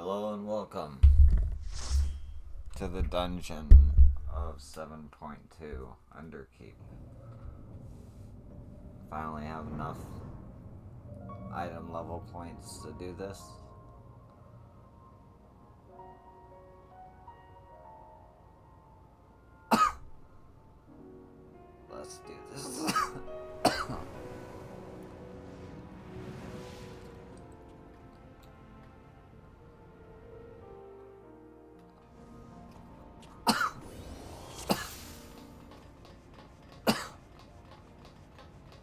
Hello and welcome to the dungeon of 7.2 Underkeep. Finally have enough item level points to do this. Let's do this.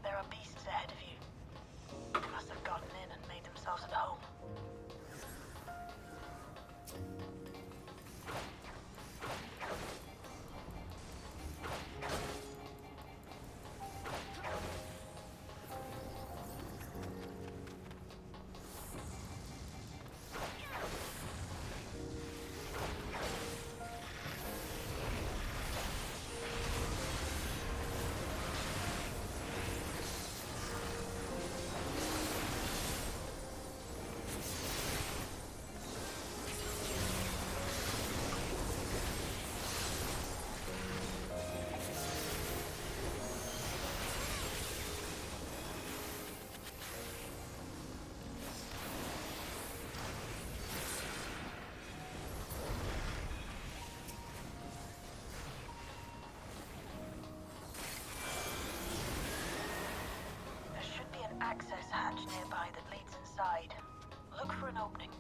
There are beasts ahead of you. They must have gotten in and made themselves at home. There should be an access hatch nearby that leads inside. Look for an opening.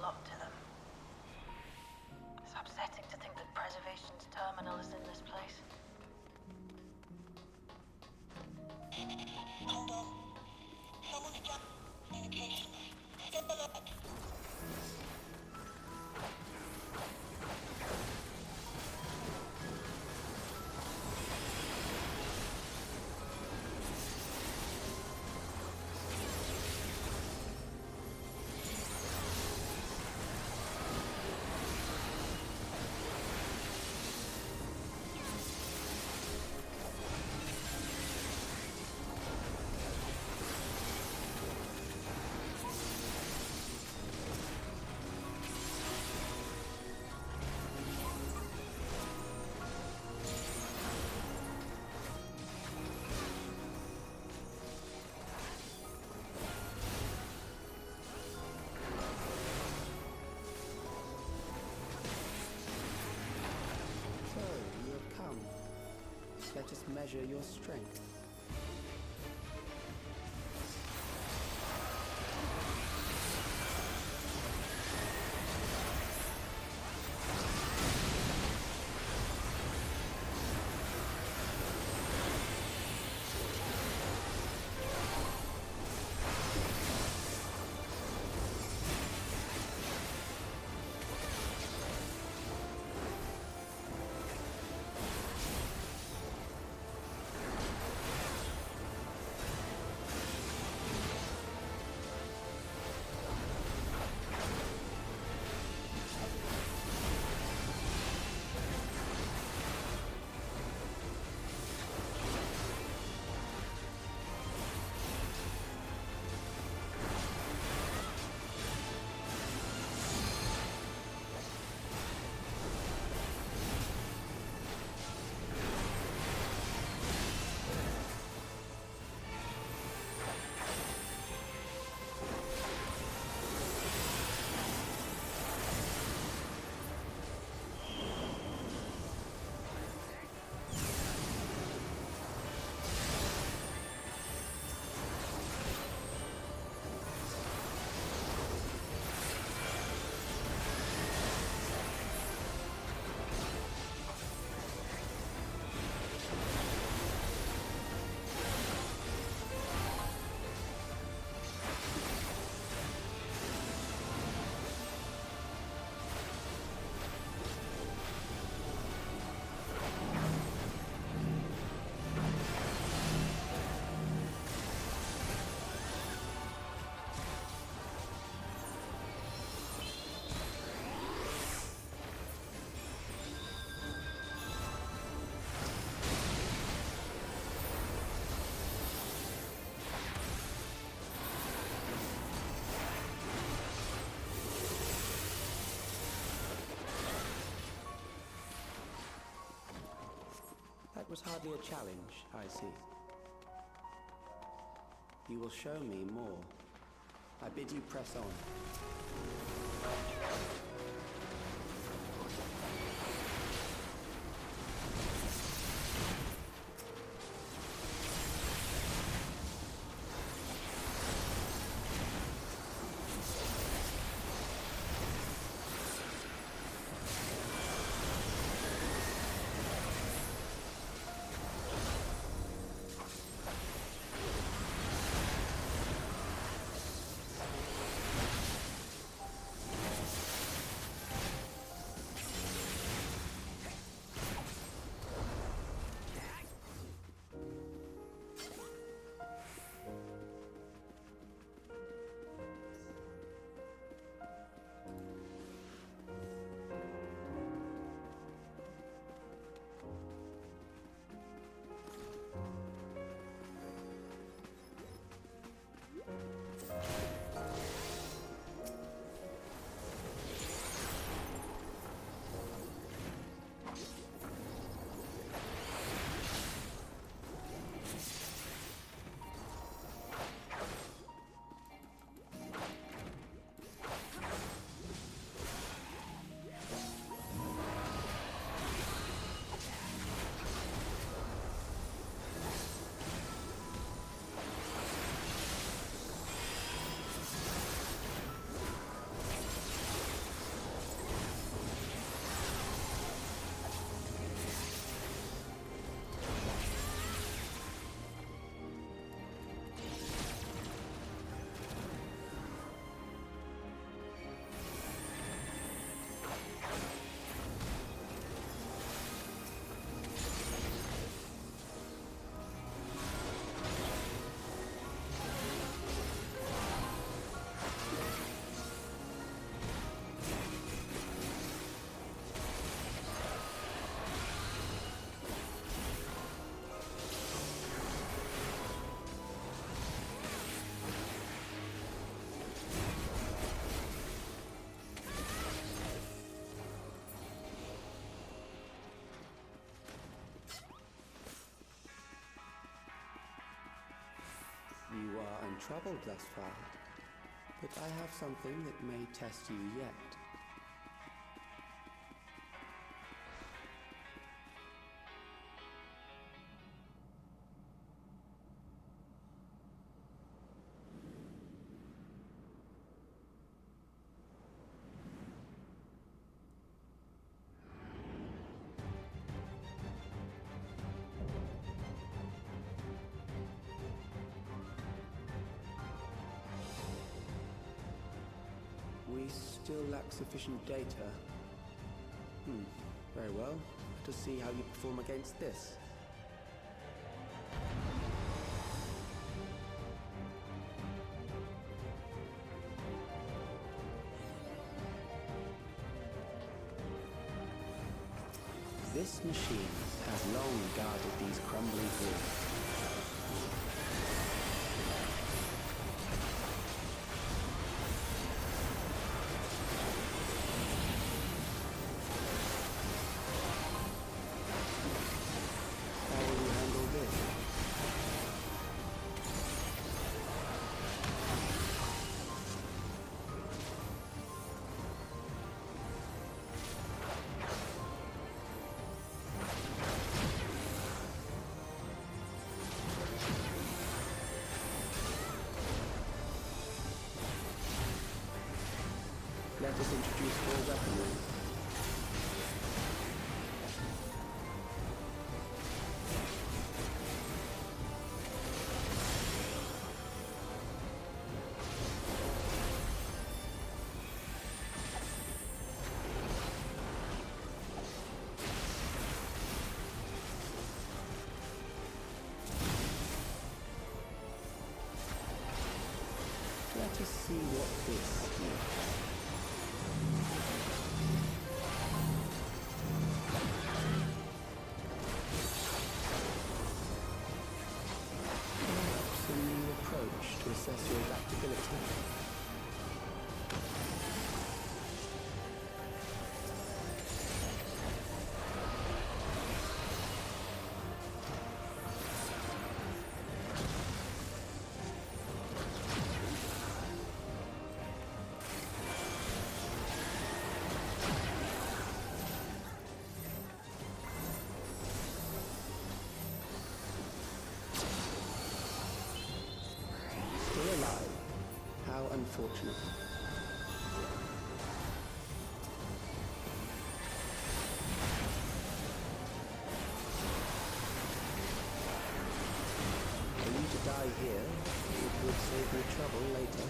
lot to them. It's upsetting to think that preservation's terminal is in this place. Hold on. Someone's got communication. Get the look. Let us measure your strength. That was hardly a challenge, I see. You will show me more. I bid you press on. You are untroubled thus far, but I have something that may test you yet. We still lack sufficient data. Very well. Let us see how you perform against this. This machine has long guarded these crumbling walls. Let us introduce more weaponry. Let us see what this is. To assess your adaptability. Still alive. How unfortunate. For you to die here, it would save me trouble later.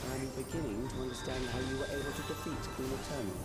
I'm beginning to understand how you were able to defeat Queen Eternal.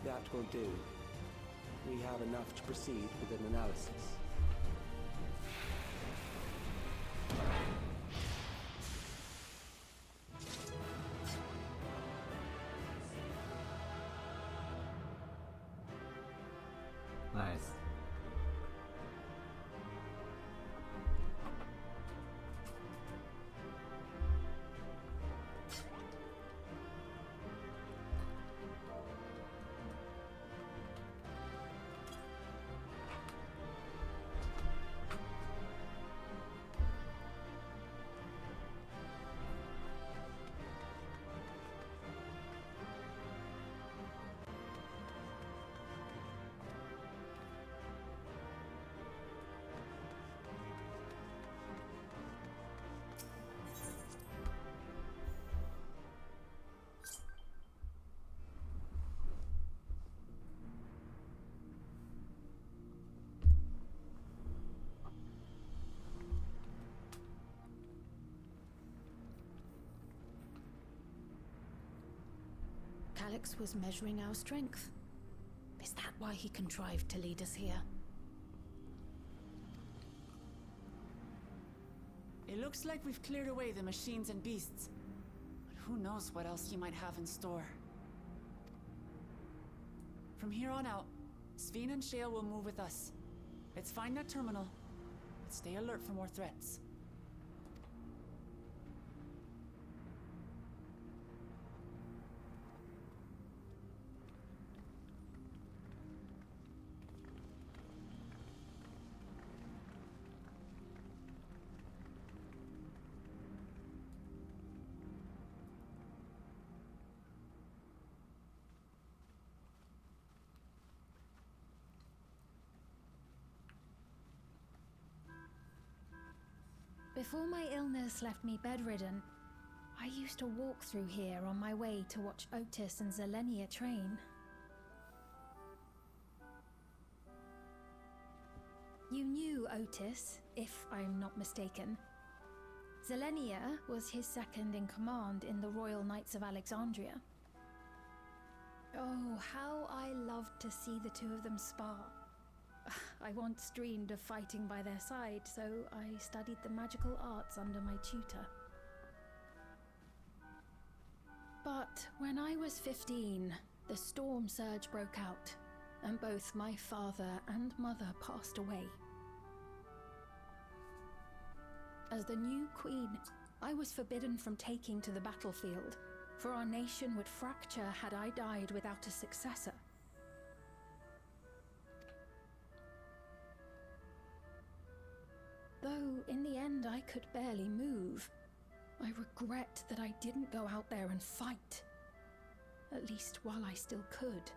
That will do. We have enough to proceed with an analysis. Nice. Calyx was measuring our strength. Is that why he contrived to lead us here? It looks like we've cleared away the machines and beasts. But who knows what else you might have in store. From here on out, Sveen and Shale will move with us. Let's find that terminal, but stay alert for more threats. Before my illness left me bedridden, I used to walk through here on my way to watch Otis and Zelenia train. You knew Otis, if I'm not mistaken. Zelenia was his second in command in the Royal Knights of Alexandria. Oh, how I loved to see the two of them spar. I once dreamed of fighting by their side, so I studied the magical arts under my tutor. But when I was 15, the storm surge broke out, and both my father and mother passed away. As the new queen, I was forbidden from taking to the battlefield, for our nation would fracture had I died without a successor. Though, in the end, I could barely move. I regret that I didn't go out there and fight. At least while I still could.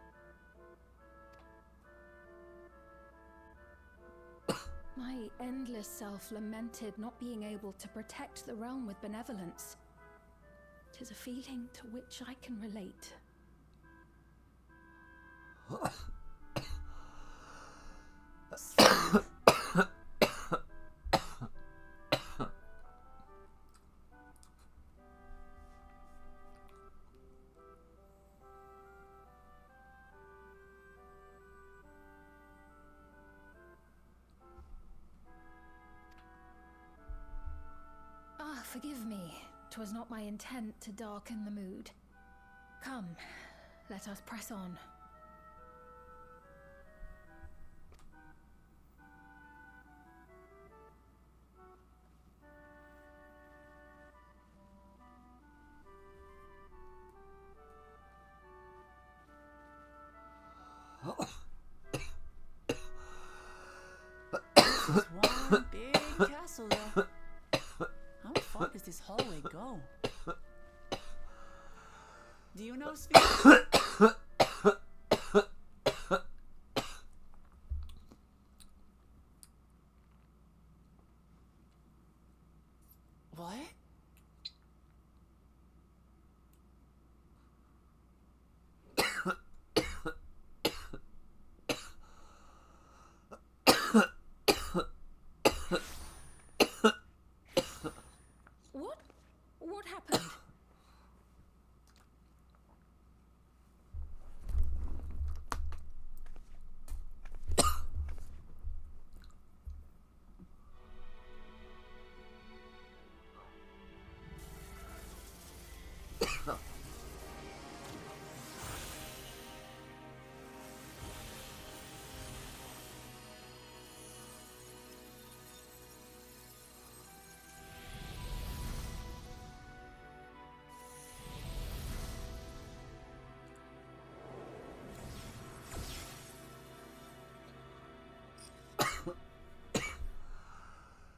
My endless self lamented not being able to protect the realm with benevolence. 'Tis a feeling to which I can relate. Forgive me, 'twas not my intent to darken the mood. Come, let us press on. There's one big castle there. How far does this hallway go? Do you know, Sphere? What? What happened?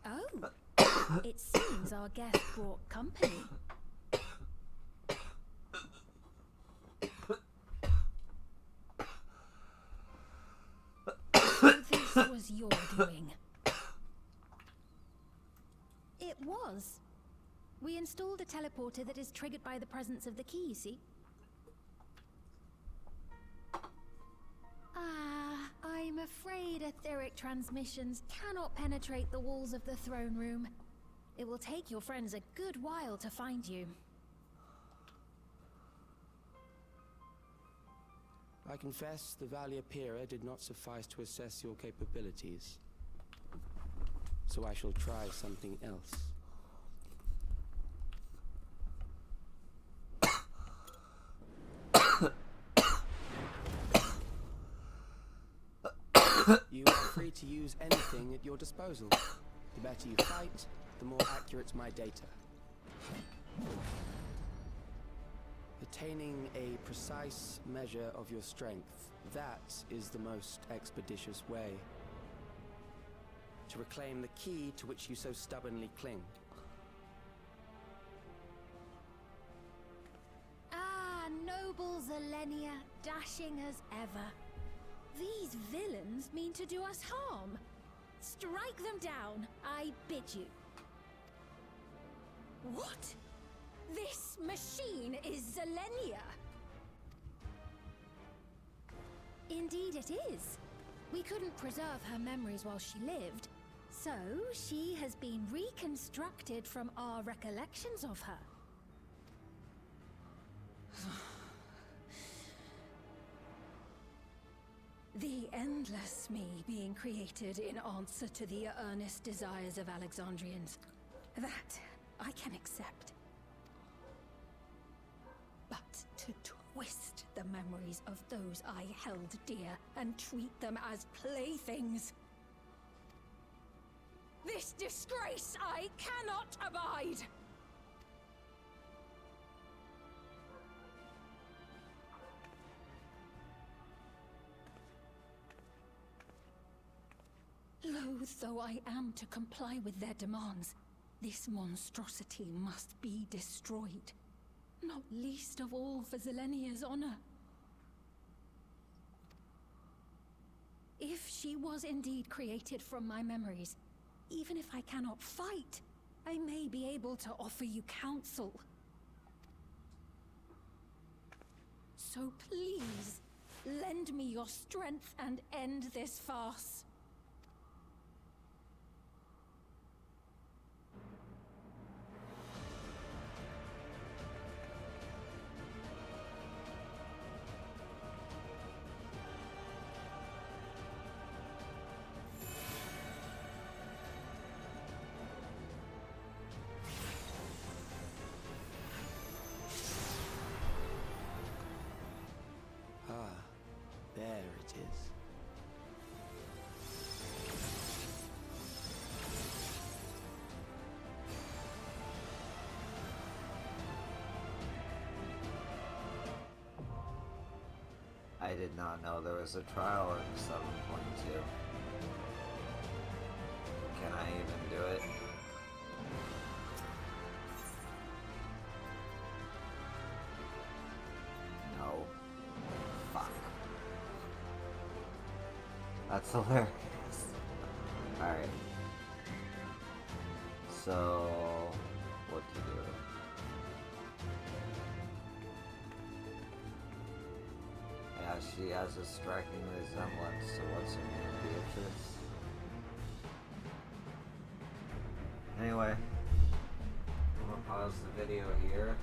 Oh, it seems our guest brought company. So this was your doing. It was. We installed a teleporter that is triggered by the presence of the key, you see? I'm afraid etheric transmissions cannot penetrate the walls of the throne room. It will take your friends a good while to find you. I confess the Valia Pira did not suffice to assess your capabilities. So I shall try something else. You are free to use anything at your disposal. The better you fight, the more accurate my data. Attaining a precise measure of your strength, that is the most expeditious way to reclaim the key to which you so stubbornly cling. Ah, noble Zelenia, dashing as ever. These villains mean to do us harm. Strike them down, I bid you. What? This machine is Zelenia! Indeed it is. We couldn't preserve her memories while she lived, so she has been reconstructed from our recollections of her. The endless me being created in answer to the earnest desires of Alexandrians. That I can accept. But to twist the memories of those I held dear and treat them as playthings. This disgrace I cannot abide! Loath though I am to comply with their demands, this monstrosity must be destroyed. Not least of all for Zelenia's honor. If she was indeed created from my memories, even if I cannot fight, I may be able to offer you counsel. So please, lend me your strength and end this farce. There it is. I did not know there was a trial in 7.2. Can I even do it? No. Fuck. That's hilarious. Alright. So, what to do? Yeah, she has a striking resemblance to what's her name, Beatrice. Anyway, I'm gonna pause the video here,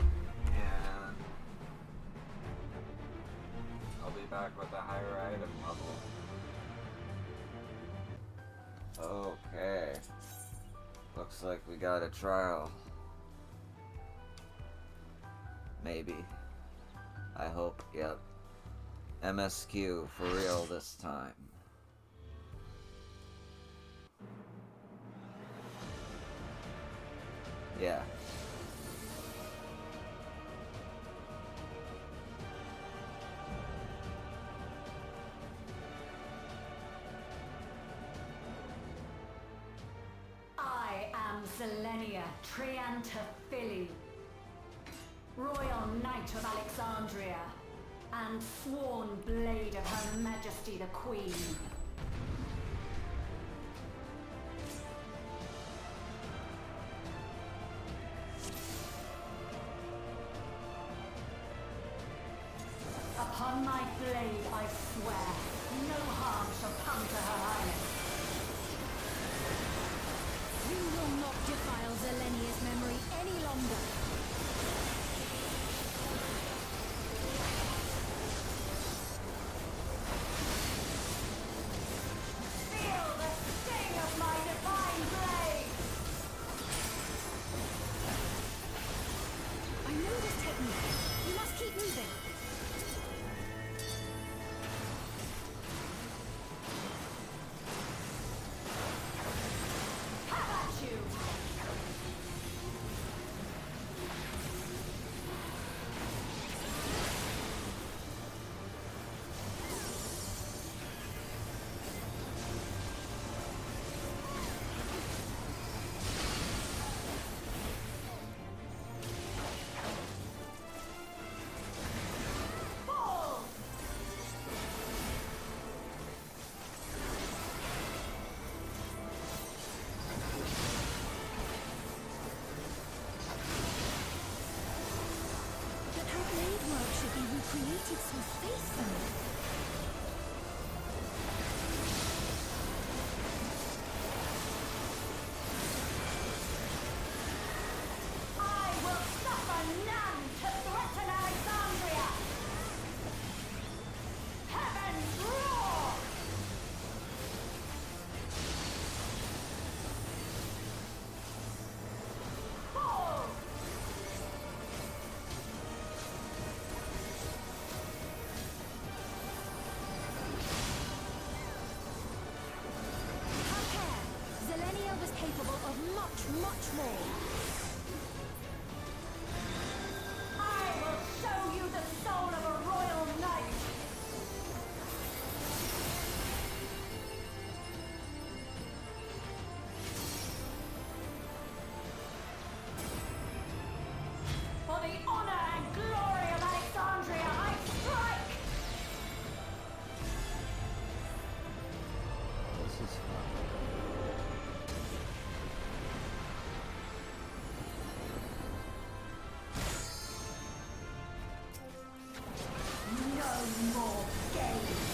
and I'll be back with a higher item level. Okay. Looks like we got a trial. Maybe. I hope, yep. MSQ for real this time. Yeah. I am Zelenia Triantaphili, Royal Knight of Alexandria, and sworn blade of Her Majesty the Queen. Upon my blade I swear, no harm shall come to Her Highness. You will not defile Zelenia's memory any longer. much more. I will show you the soul of a royal knight! For the honor and glory of Alexandria, I strike! This is fun. No more games!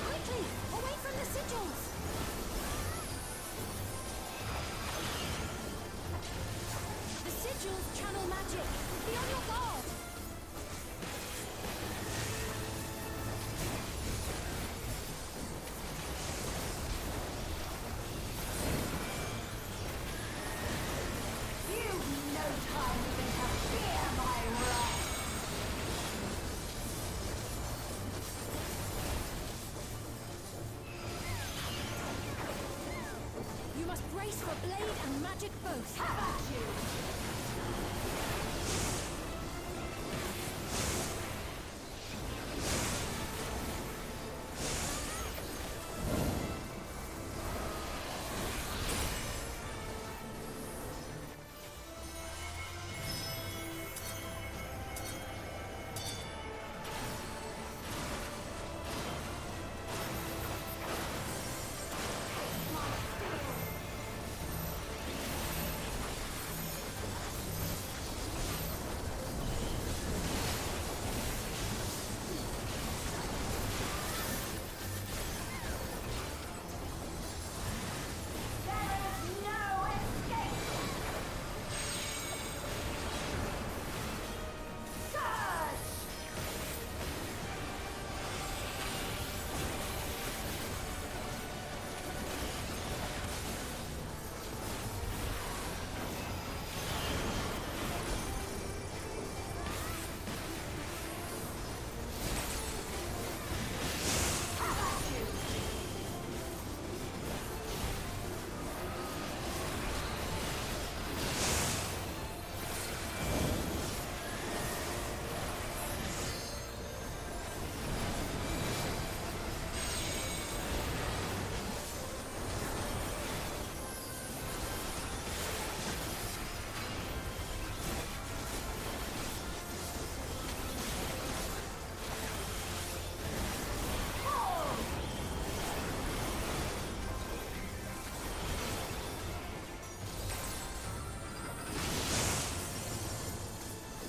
Quickly, away from the sigils! The sigils channel magic. Be on your guard. You've no time even to fear my wrath! You must brace for blade and magic both. Have at you!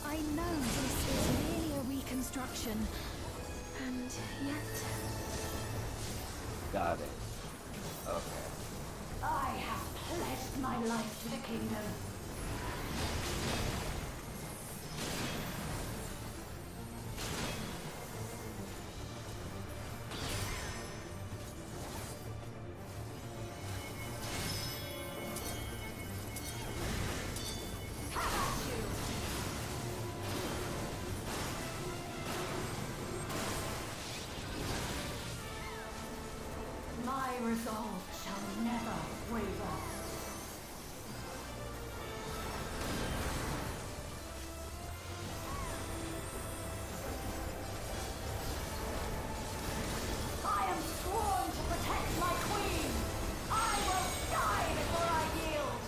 I know this is merely a reconstruction, and yet Got it. Okay. I have pledged my life to the kingdom. My resolve shall never waver. I am sworn to protect my queen. I will die before I yield.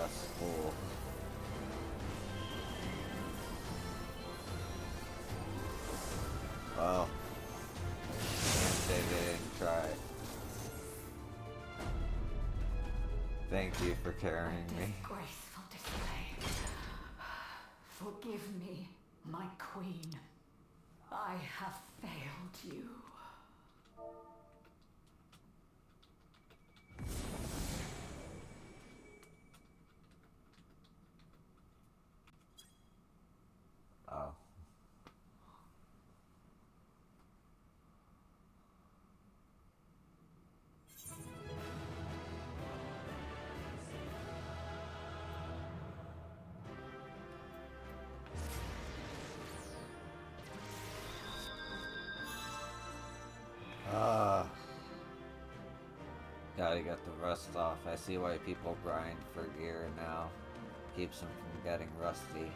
less full. Well, can't say they didn't try. Thank you for carrying me. Disgraceful display. Forgive me, my queen. I have failed you. Oh. Gotta get the rust off. I see why people grind for gear now. Keeps them from getting rusty.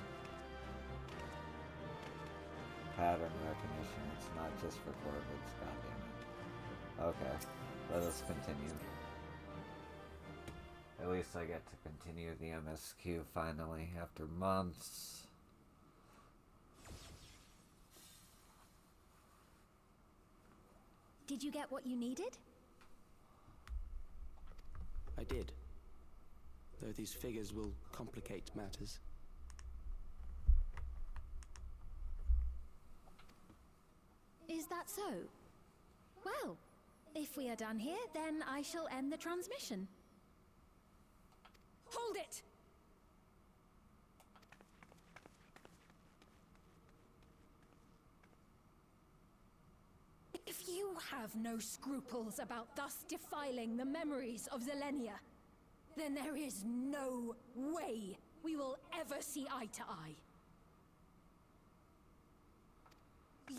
Pattern recognition. It's not just for Corvids, goddammit. Okay, let us continue. At least I get to continue the MSQ finally after months. Did you get what you needed? I did. Though these figures will complicate matters. Is that so? Well, if we are done here, then I shall end the transmission. Hold it! If you have no scruples about thus defiling the memories of Zelenia, then there is no way we will ever see eye to eye.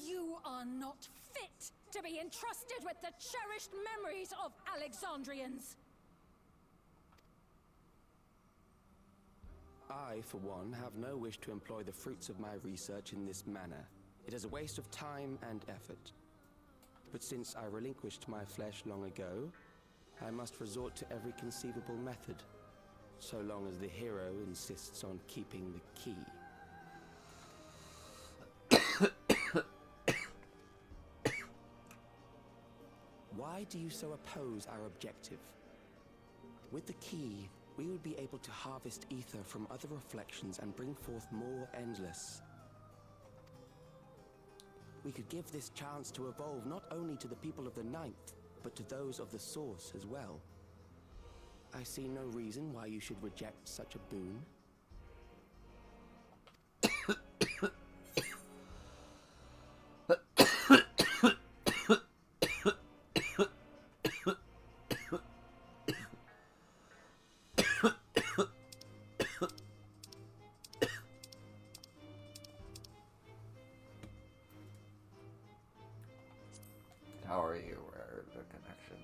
You are not fit to be entrusted with the cherished memories of Alexandrians. I, for one, have no wish to employ the fruits of my research in this manner. It is a waste of time and effort. But since I relinquished my flesh long ago, I must resort to every conceivable method, so long as the hero insists on keeping the key. Why do you so oppose our objective? With the key, we would be able to harvest ether from other reflections and bring forth more endless. We could give this chance to evolve not only to the people of the Ninth, but to those of the Source as well. I see no reason why you should reject such a boon. How are you? Where the connection?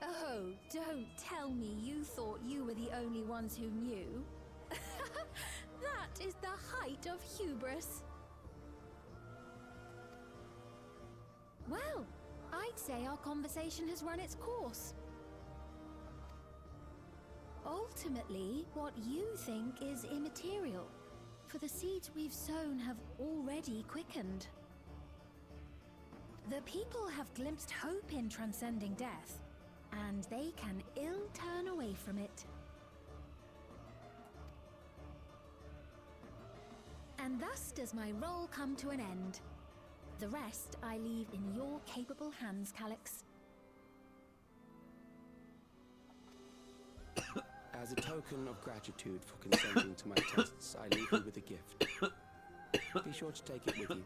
Oh, don't tell me you thought you were the only ones who knew. That is the height of hubris. Well, I'd say our conversation has run its course. Ultimately, what you think is immaterial, for the seeds we've sown have already quickened. The people have glimpsed hope in transcending death, and they can ill turn away from it. And thus does my role come to an end. The rest I leave in your capable hands, Calyx. As a token of gratitude for consenting to my tests, I leave you with a gift. Be sure to take it with you.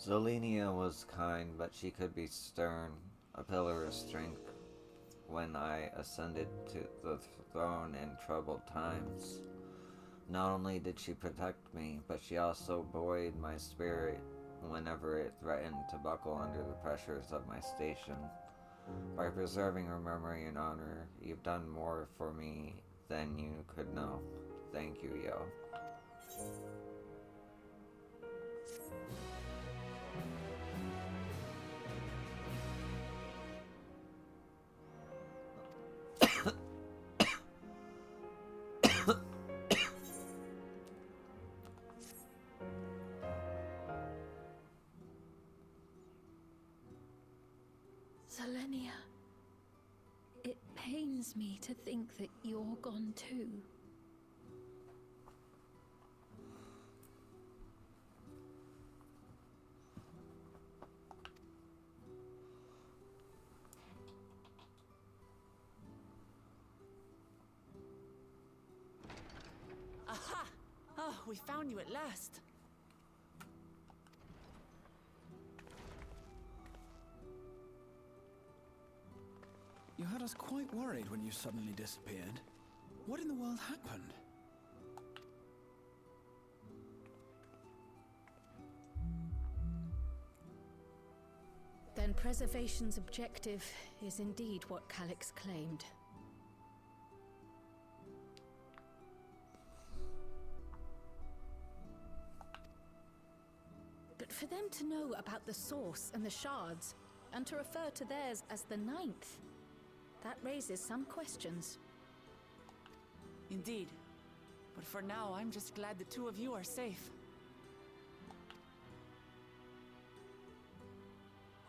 Zelenia was kind, but she could be stern, a pillar of strength when I ascended to the throne in troubled times. Not only did she protect me, but she also buoyed my spirit whenever it threatened to buckle under the pressures of my station. By preserving her memory and honor, you've done more for me than you could know. Thank you, Yo. Selenia, it pains me to think that you're gone too. Aha! Oh, we found you at last. You had us quite worried when you suddenly disappeared. What in the world happened? Then preservation's objective is indeed what Calyx claimed. But for them to know about the source and the shards, and to refer to theirs as the ninth, that raises some questions. Indeed. But for now, I'm just glad the two of you are safe.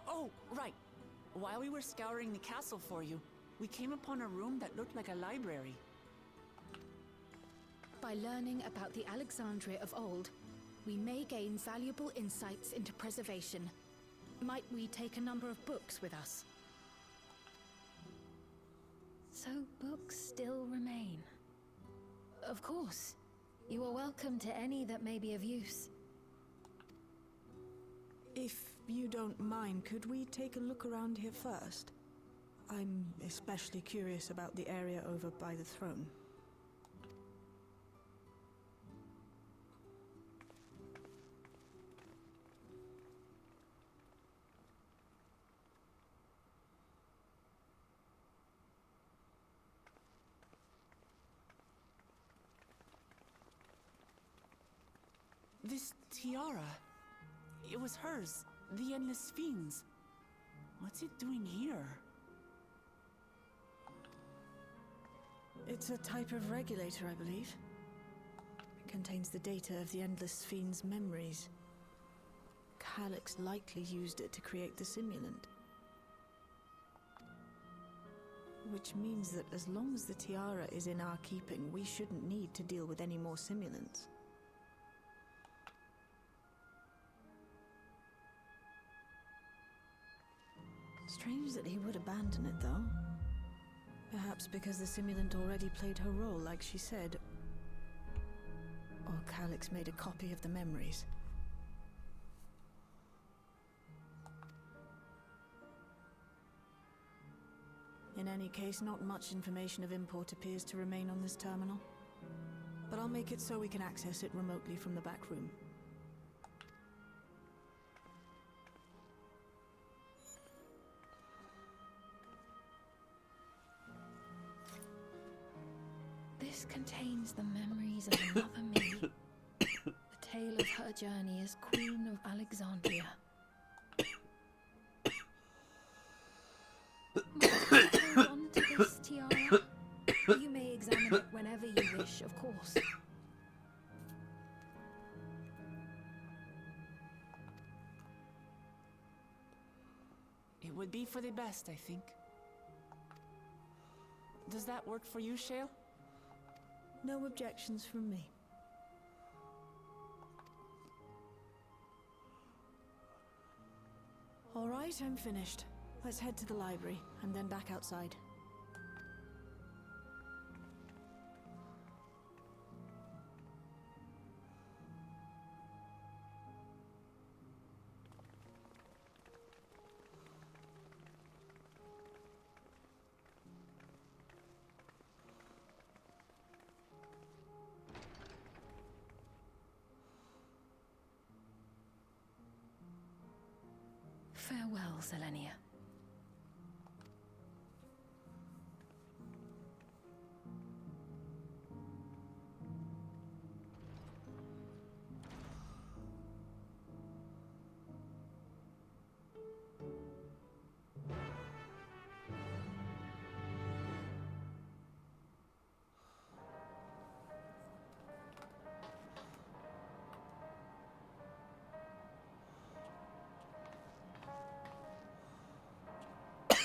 Oh, right. While we were scouring the castle for you, we came upon a room that looked like a library. By learning about the Alexandria of old, we may gain valuable insights into preservation. Might we take a number of books with us? So books still remain. Of course. You are welcome to any that may be of use. If you don't mind, could we take a look around here first? I'm especially curious about the area over by the throne. This tiara, it was hers, the Endless Fiend's. What's it doing here? It's a type of regulator, I believe. It contains the data of the Endless Fiend's memories. Calyx likely used it to create the simulant. Which means that as long as the tiara is in our keeping, we shouldn't need to deal with any more simulants. Strange that he would abandon it, though. Perhaps because the simulant already played her role, like she said. Or Calyx made a copy of the memories. In any case, not much information of import appears to remain on this terminal. But I'll make it so we can access it remotely from the back room. This contains the memories of another me. The tale of her journey as Queen of Alexandria. Might I hold on to this tiara? You may examine it whenever you wish, of course. It would be for the best, I think. Does that work for you, Shale? No objections from me. All right, I'm finished. Let's head to the library, and then back outside. Farewell, Selenia.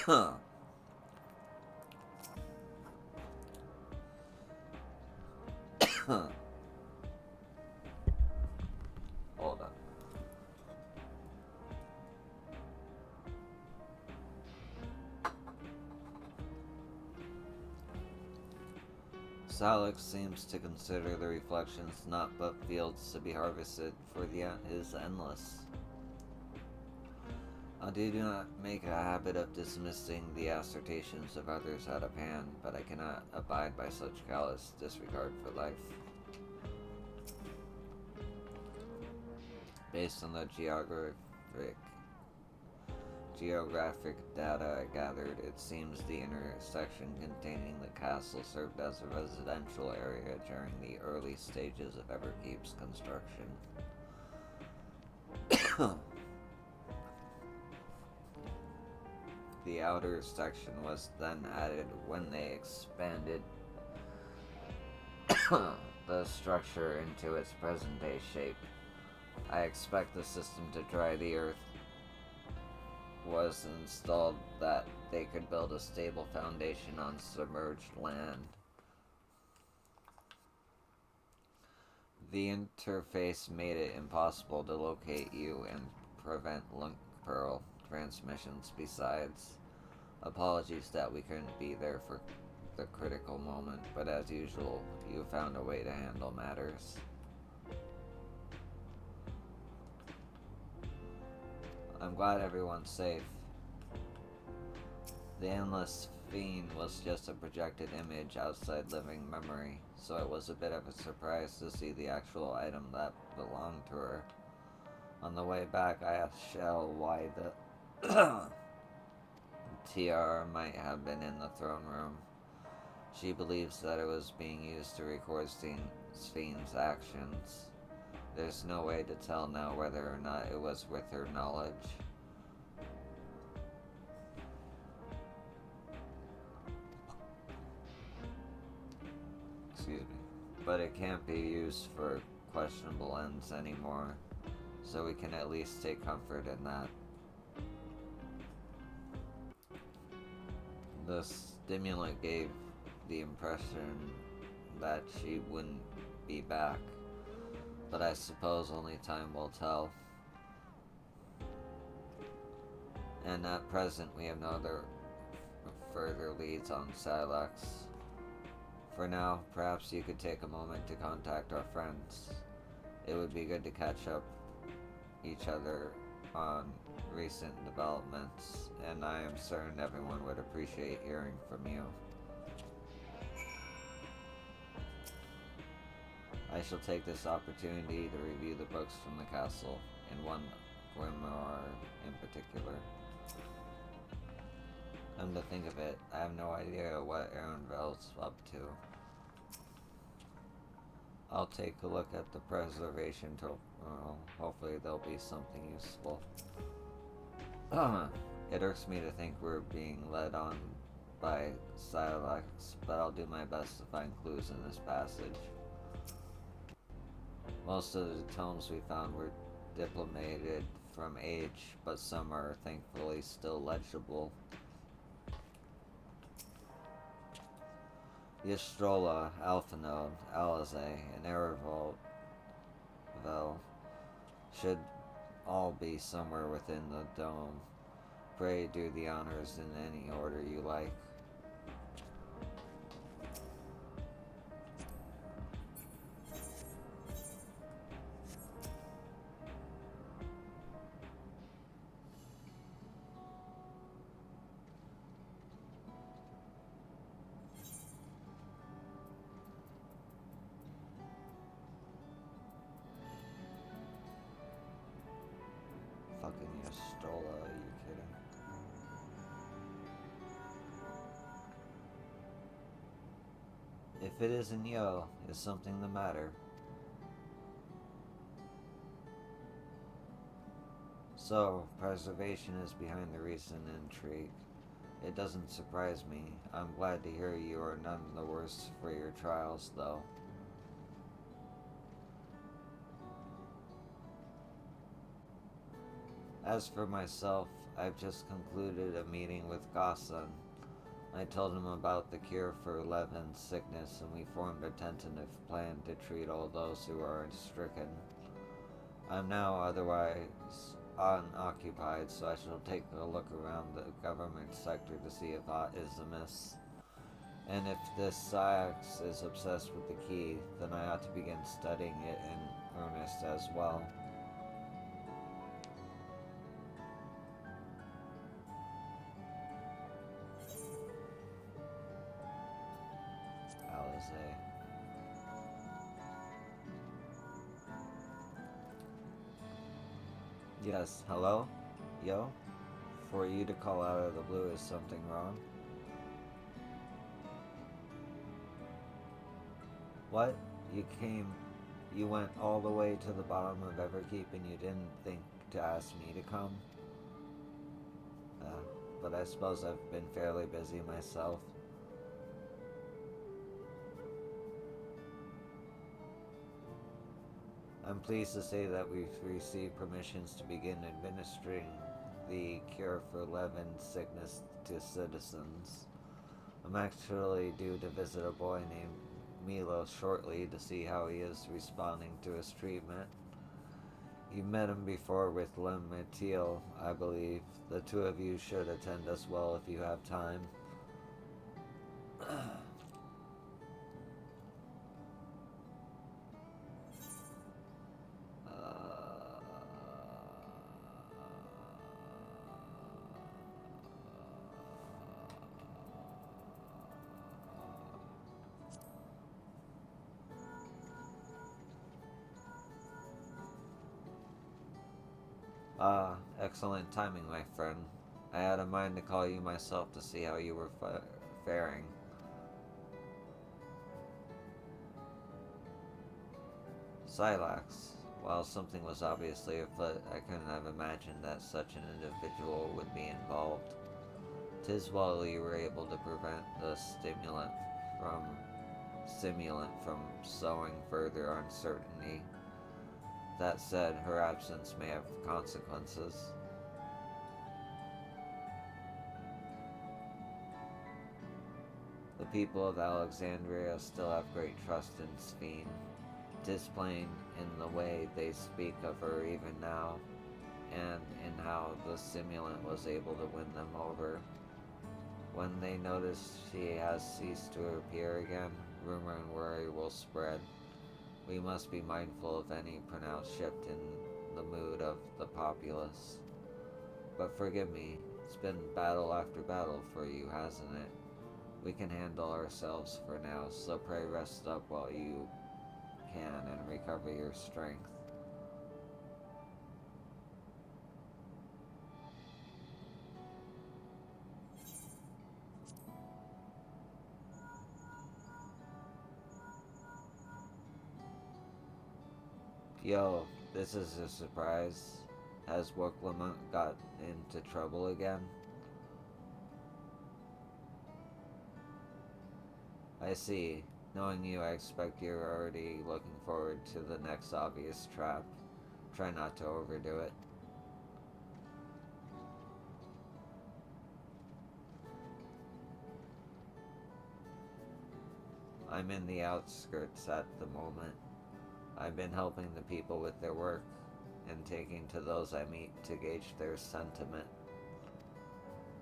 Huh. Hold on. Salix seems to consider the reflections not but fields to be harvested for his endless. I do not make a habit of dismissing the assertions of others out of hand, but I cannot abide by such callous disregard for life. Based on the geographic data I gathered, it seems the intersection containing the castle served as a residential area during the early stages of Everkeep's construction. The outer section was then added when they expanded the structure into its present-day shape. I expect the system to dry the earth was installed that they could build a stable foundation on submerged land. The interface made it impossible to locate you and prevent link pearl transmissions. Besides, apologies that we couldn't be there for the critical moment, but as usual, you found a way to handle matters. I'm glad everyone's safe. The Endless Fiend was just a projected image outside living memory, so it was a bit of a surprise to see the actual item that belonged to her. On the way back, I asked Shell why the tiara might have been in the throne room. She believes that it was being used to record Fiend's actions. There's no way to tell now whether or not it was with her knowledge. Excuse me. But it can't be used for questionable ends anymore, so we can at least take comfort in that. The stimulant gave the impression that she wouldn't be back, but I suppose only time will tell. And at present, we have no other further leads on Silex. For now, perhaps you could take a moment to contact our friends. It would be good to catch up each other on recent developments, and I am certain everyone would appreciate hearing from you. I shall take this opportunity to review the books from the castle, and one grimoire in particular. Come to think of it, I have no idea what Aaronville's up to. I'll take a look at the preservation tool. Hopefully there'll be something useful. It irks me to think we're being led on by Silex, but I'll do my best to find clues in this passage. Most of the tomes we found were diplomated from age, but some are thankfully still legible. The Astrola, Alphanode, Alize, and Erevel should all be somewhere within the dome. Pray do the honors in any order you like. Fucking Astrola, you If it isn't Yo, is something the matter? So, preservation is behind the recent intrigue. It doesn't surprise me. I'm glad to hear you are none the worse for your trials, though. As for myself, I've just concluded a meeting with Gossan. I told him about the cure for Levin's sickness, and we formed a tentative plan to treat all those who are stricken. I'm now otherwise unoccupied, so I shall take a look around the government sector to see if aught is amiss. And if this Syax is obsessed with the key, then I ought to begin studying it in earnest as well. Alizé. Yes, hello? Yo? For you to call out of the blue, is something wrong? What? You went all the way to the bottom of Everkeep and you didn't think to ask me to come? But I suppose I've been fairly busy myself. I'm pleased to say that we've received permissions to begin administering the cure for Levin's sickness to citizens. I'm actually due to visit a boy named Milo shortly to see how he is responding to his treatment. You met him before with Lemetiel, I believe. The two of you should attend as well if you have time. Excellent timing, my friend. I had a mind to call you myself to see how you were faring. Silax. While something was obviously afoot, I couldn't have imagined that such an individual would be involved. 'Tis well you were able to prevent the stimulant from sowing further uncertainty. That said, her absence may have consequences. The people of Alexandria still have great trust in Sphene. 'Tis plain in the way they speak of her even now, and in how the stimulant was able to win them over. When they notice she has ceased to appear again, rumor and worry will spread. We must be mindful of any pronounced shift in the mood of the populace. But forgive me, it's been battle after battle for you, hasn't it? We can handle ourselves for now, so pray rest up while you can and recover your strength. Yo, this is a surprise. Has Wooklamut got into trouble again? I see. Knowing you, I expect you're already looking forward to the next obvious trap. Try not to overdo it. I'm in the outskirts at the moment. I've been helping the people with their work and taking to those I meet to gauge their sentiment.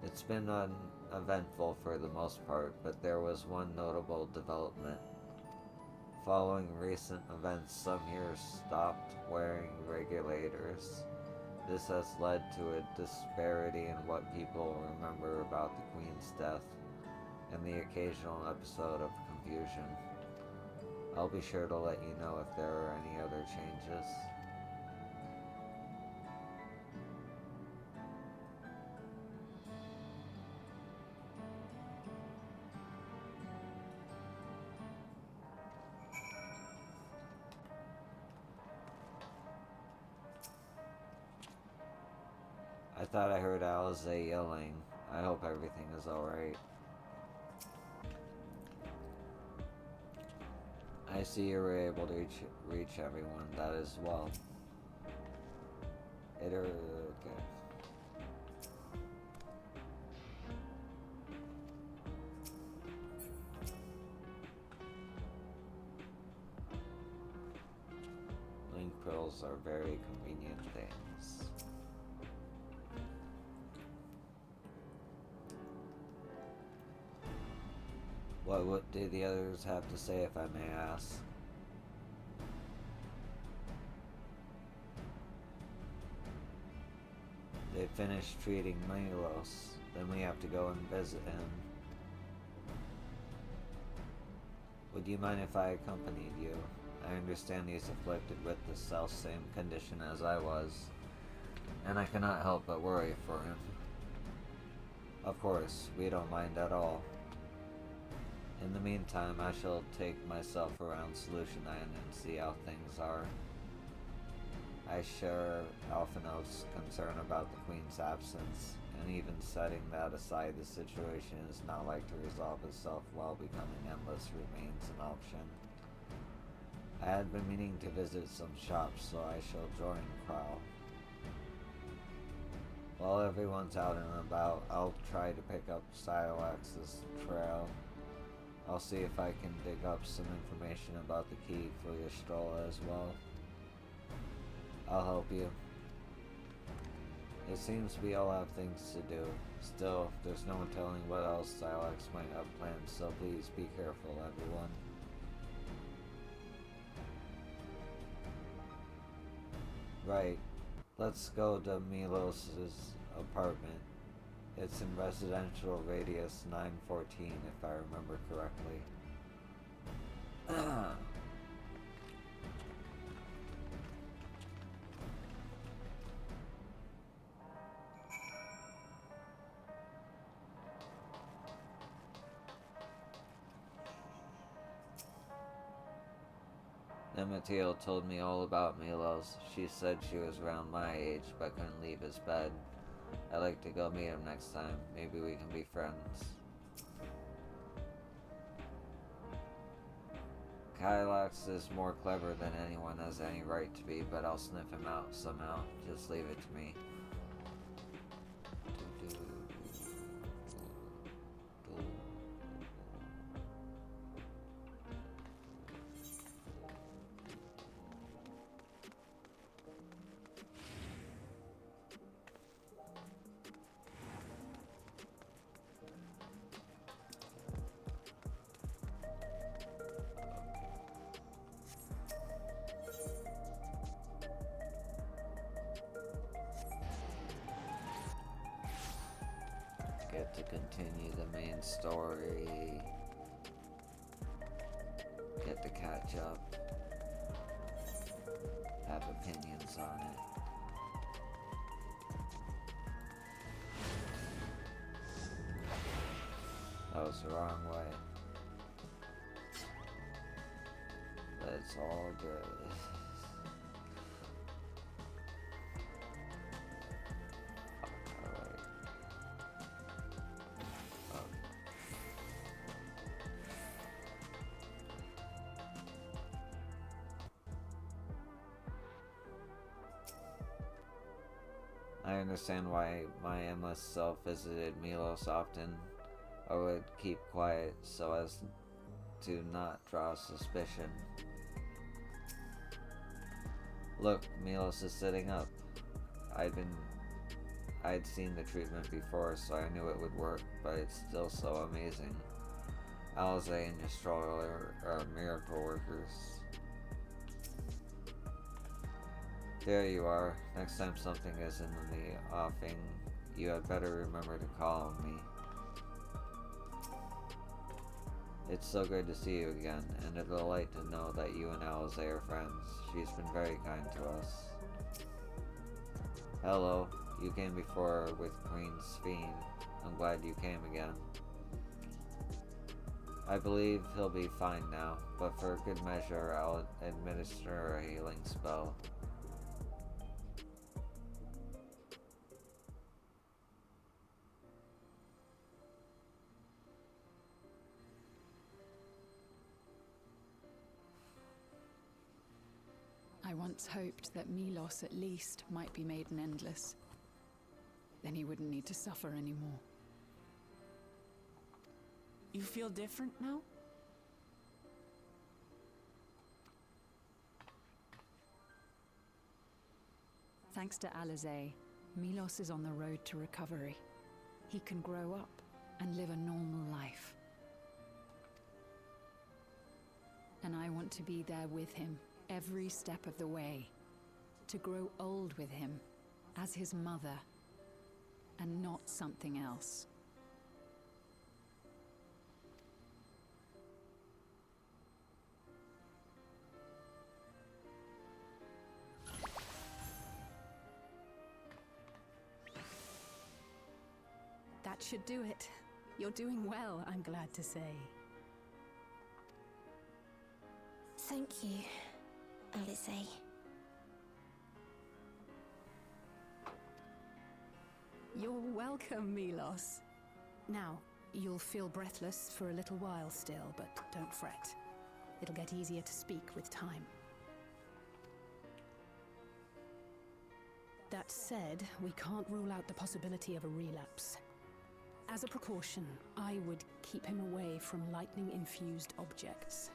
It's been uneventful for the most part, but there was one notable development. Following recent events, some here stopped wearing regulators. This has led to a disparity in what people remember about the Queen's death and the occasional episode of confusion. I'll be sure to let you know if there are any other changes. thought I heard Alize yelling. I hope everything is alright. I see you were able to reach everyone. That is well. Okay. Link pearls are very convenient things. What did the others have to say, if I may ask? They finished treating Milos, then we have to go and visit him. Would you mind if I accompanied you? I understand he's afflicted with the self-same condition as I was, and I cannot help but worry for him. Of course, we don't mind at all. In the meantime, I shall take myself around Solution Island and see how things are. I share Alphinaud's concern about the Queen's absence, and even setting that aside, the situation is not like to resolve itself while becoming endless remains an option. I had been meaning to visit some shops, so I shall join Crow. While everyone's out and about, I'll try to pick up Silax's trail. I'll see if I can dig up some information about the key for your stroll as well. I'll help you. It seems we all have things to do. Still, there's no one telling what else Silax might have planned, so please be careful, everyone. Right. Let's go to Milos's apartment. It's in residential radius 914, if I remember correctly. Mathilde told me all about Milos. She said she was around my age, but couldn't leave his bed. I'd like to go meet him next time. Maybe we can be friends. Kylax is more clever than anyone has any right to be, but I'll sniff him out somehow. Just leave it to me. Get to continue the main story. Get to catch up. Have opinions on it. That was the wrong way. But it's all good. I understand why my endless self visited Milos often, or would keep quiet so as to not draw suspicion. Look, Milos is sitting up. I'd seen the treatment before, so I knew it would work, but it's still so amazing. Alize and Destroyer are miracle workers. There you are. Next time something is in the offing, you had better remember to call on me. It's so good to see you again, and a delight to know that you and Alize are friends. She's been very kind to us. Hello, you came before with Queen Sphene. I'm glad you came again. I believe he'll be fine now, but for good measure, I'll administer a healing spell. once hoped that Milos at least might be made an endless. Then he wouldn't need to suffer anymore. You feel different now? Thanks to Alizé, Milos is on the road to recovery. He can grow up and live a normal life. And I want to be there with him every step of the way. To grow old with him as his mother and not something else. That should do it. You're doing well, I'm glad to say. Thank you, Alizé. You're welcome, Milos. Now, you'll feel breathless for a little while still, but don't fret. It'll get easier to speak with time. That said, we can't rule out the possibility of a relapse. As a precaution, I would keep him away from lightning-infused objects.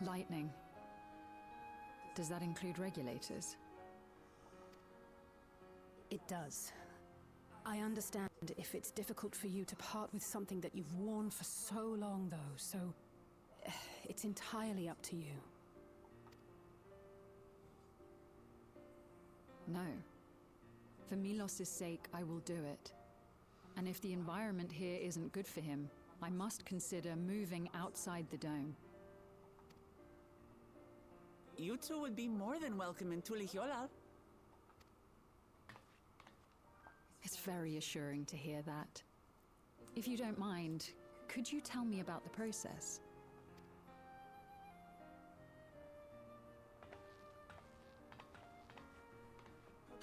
Lightning. Does that include regulators? It does. I understand if it's difficult for you to part with something that you've worn for so long, though, so it's entirely up to you. No. For Milos' sake, I will do it. And if the environment here isn't good for him, I must consider moving outside the dome. You two would be more than welcome in Tulihyolal. It's very assuring to hear that. If you don't mind, could you tell me about the process?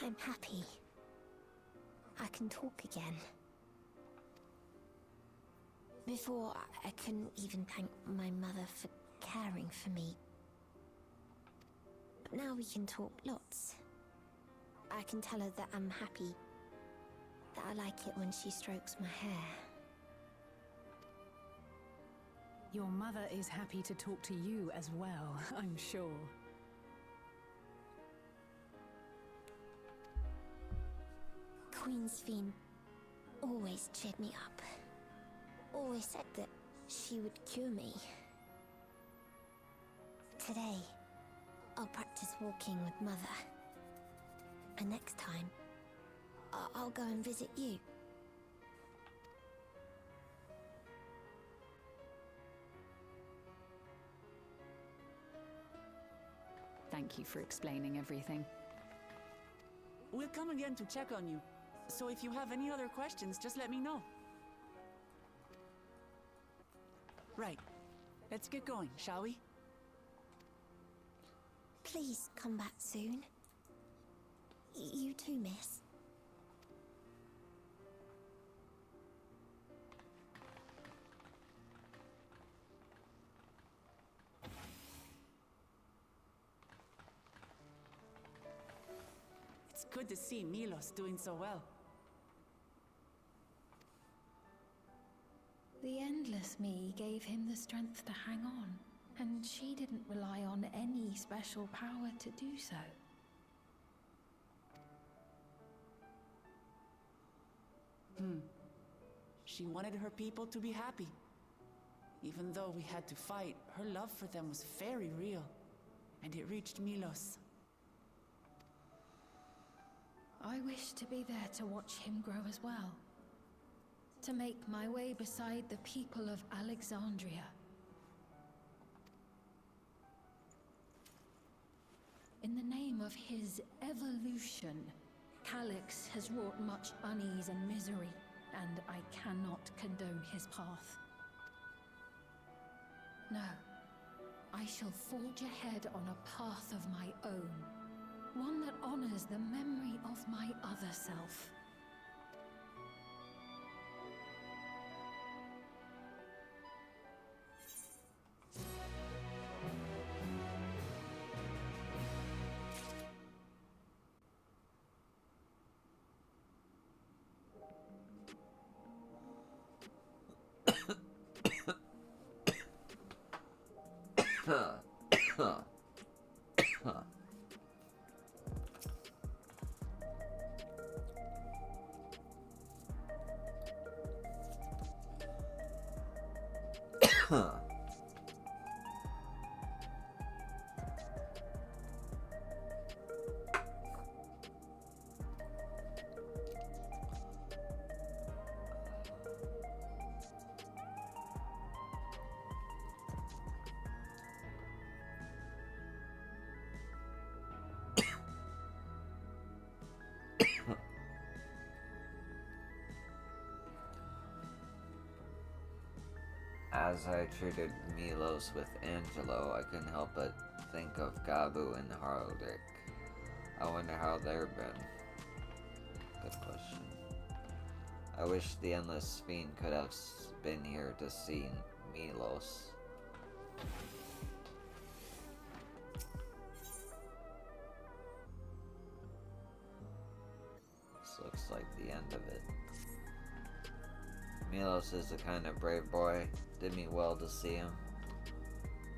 I'm happy. I can talk again. Before, I couldn't even thank my mother for caring for me. But now we can talk lots. I can tell her that I'm happy, that I like it when she strokes my hair. Your mother is happy to talk to you as well, I'm sure. Queen Sphene always cheered me up. Always said that she would cure me. Today, I'll practice walking with Mother. And next time, I'll go and visit you. Thank you for explaining everything. We'll come again to check on you. So if you have any other questions, just let me know. Right. Let's get going, shall we? Please come back soon. You too, miss. It's good to see Milos doing so well. The Endless Me gave him the strength to hang on, and she didn't rely on any special power to do so. She wanted her people to be happy. Even though we had to fight, her love for them was very real. And it reached Milos. I wish to be there to watch him grow as well. To make my way beside the people of Alexandria. In the name of his evolution, Calyx has wrought much unease and misery, and I cannot condone his path. No, I shall forge ahead on a path of my own, one that honors the memory of my other self. As I treated Milos with Angelo, I couldn't help but think of Gabu and Harldrick. I wonder how they've been. Good question. I wish the Endless Fiend could have been here to see Milos. This looks like the end of it. Milos is a kind of brave boy. Did me well to see him.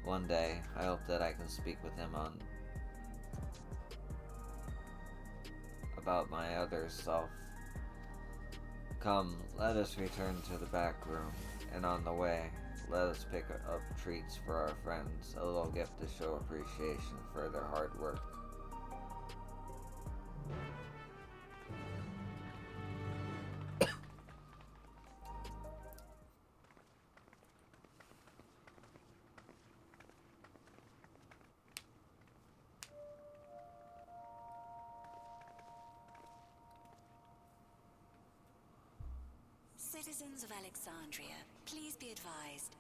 One day, I hope that I can speak with him about my other self. Come, let us return to the back room, and on the way, let us pick up treats for our friends, a little gift to show appreciation for their hard work. Citizens of Alexandria, please be advised.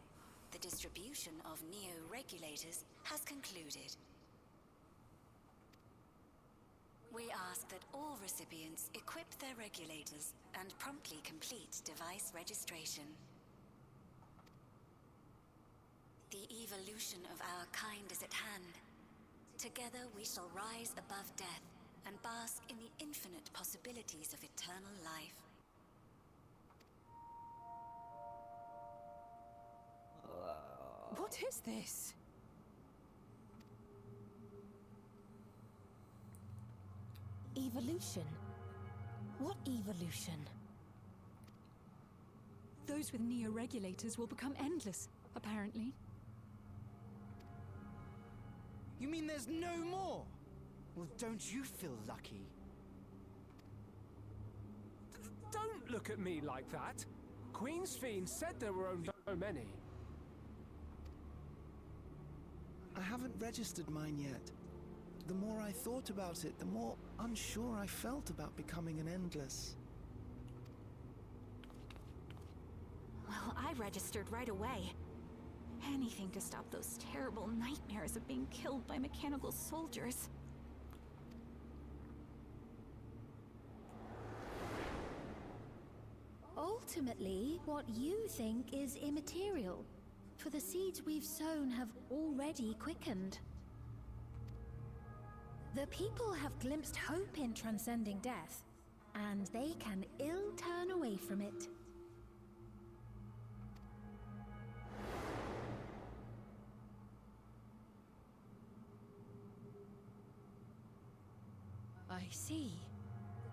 The distribution of neo-regulators has concluded. We ask that all recipients equip their regulators and promptly complete device registration. The evolution of our kind is at hand. Together we shall rise above death and bask in the infinite possibilities of eternal life. What is this? Evolution? What evolution? Those with neo-regulators will become endless, apparently. You mean there's no more? Well, don't you feel lucky? Don't look at me like that. Queen's Fiend said there were only so many. I haven't registered mine yet. The more I thought about it, the more unsure I felt about becoming an Endless. Well, I registered right away. Anything to stop those terrible nightmares of being killed by mechanical soldiers. Ultimately, what you think is immaterial, for the seeds we've sown have already quickened. The people have glimpsed hope in transcending death, and they can ill turn away from it. I see.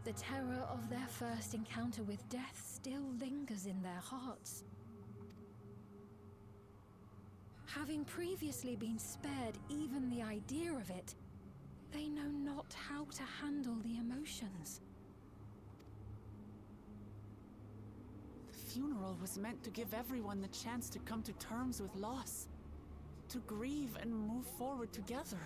The terror of their first encounter with death still lingers in their hearts. Having previously been spared even the idea of it, they know not how to handle the emotions. The funeral was meant to give everyone the chance to come to terms with loss, to grieve and move forward together.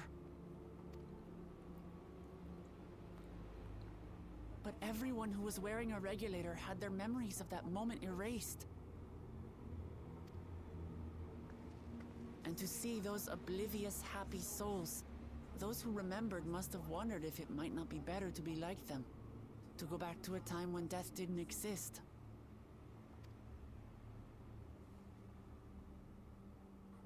But everyone who was wearing a regulator had their memories of that moment erased. And to see those oblivious, happy souls, those who remembered must have wondered if it might not be better to be like them, to go back to a time when death didn't exist.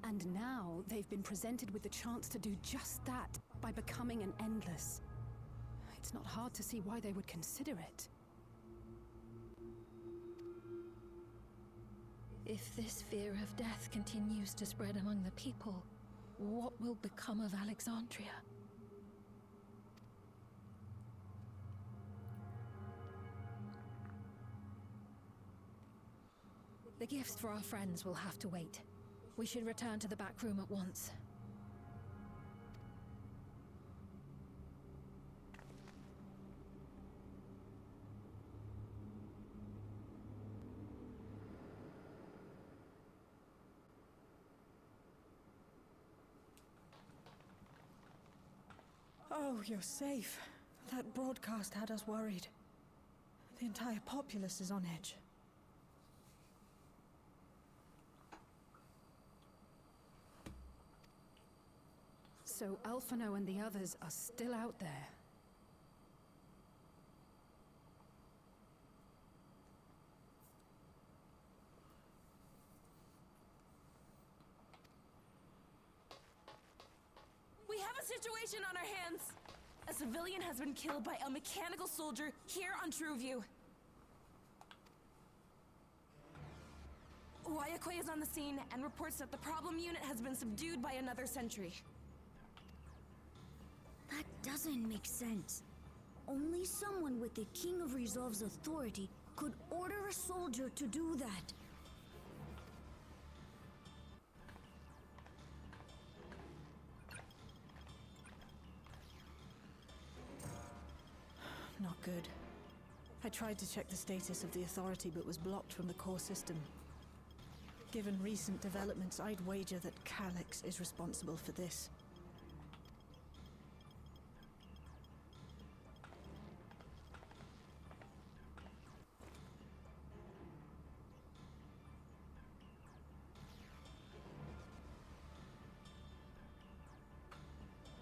And now they've been presented with the chance to do just that by becoming an Endless. It's not hard to see why they would consider it. If this fear of death continues to spread among the people, what will become of Alexandria? The gifts for our friends will have to wait. We should return to the back room at once. Oh, you're safe. That broadcast had us worried. The entire populace is on edge. So Alphino and the others are still out there. We have a situation on our hands. A civilian has been killed by a mechanical soldier here on Trueview. Wayakwe is on the scene and reports that the problem unit has been subdued by another sentry. That doesn't make sense. Only someone with the King of Resolve's authority could order a soldier to do that. Not good. I tried to check the status of the authority but was blocked from the core system. Given recent developments, I'd wager that Calyx is responsible for this.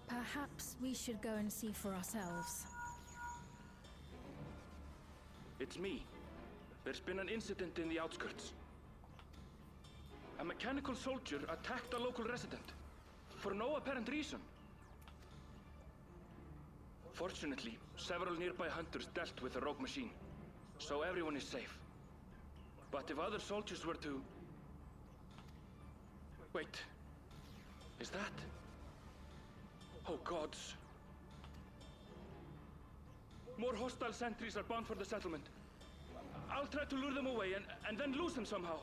Perhaps we should go and see for ourselves. It's me. There's been an incident in the outskirts. A mechanical soldier attacked a local resident, for no apparent reason. Fortunately, several nearby hunters dealt with the rogue machine, so everyone is safe. But if other soldiers were to... Wait. Is that... Oh gods. More hostile sentries are bound for the settlement. I'll try to lure them away and then lose them somehow.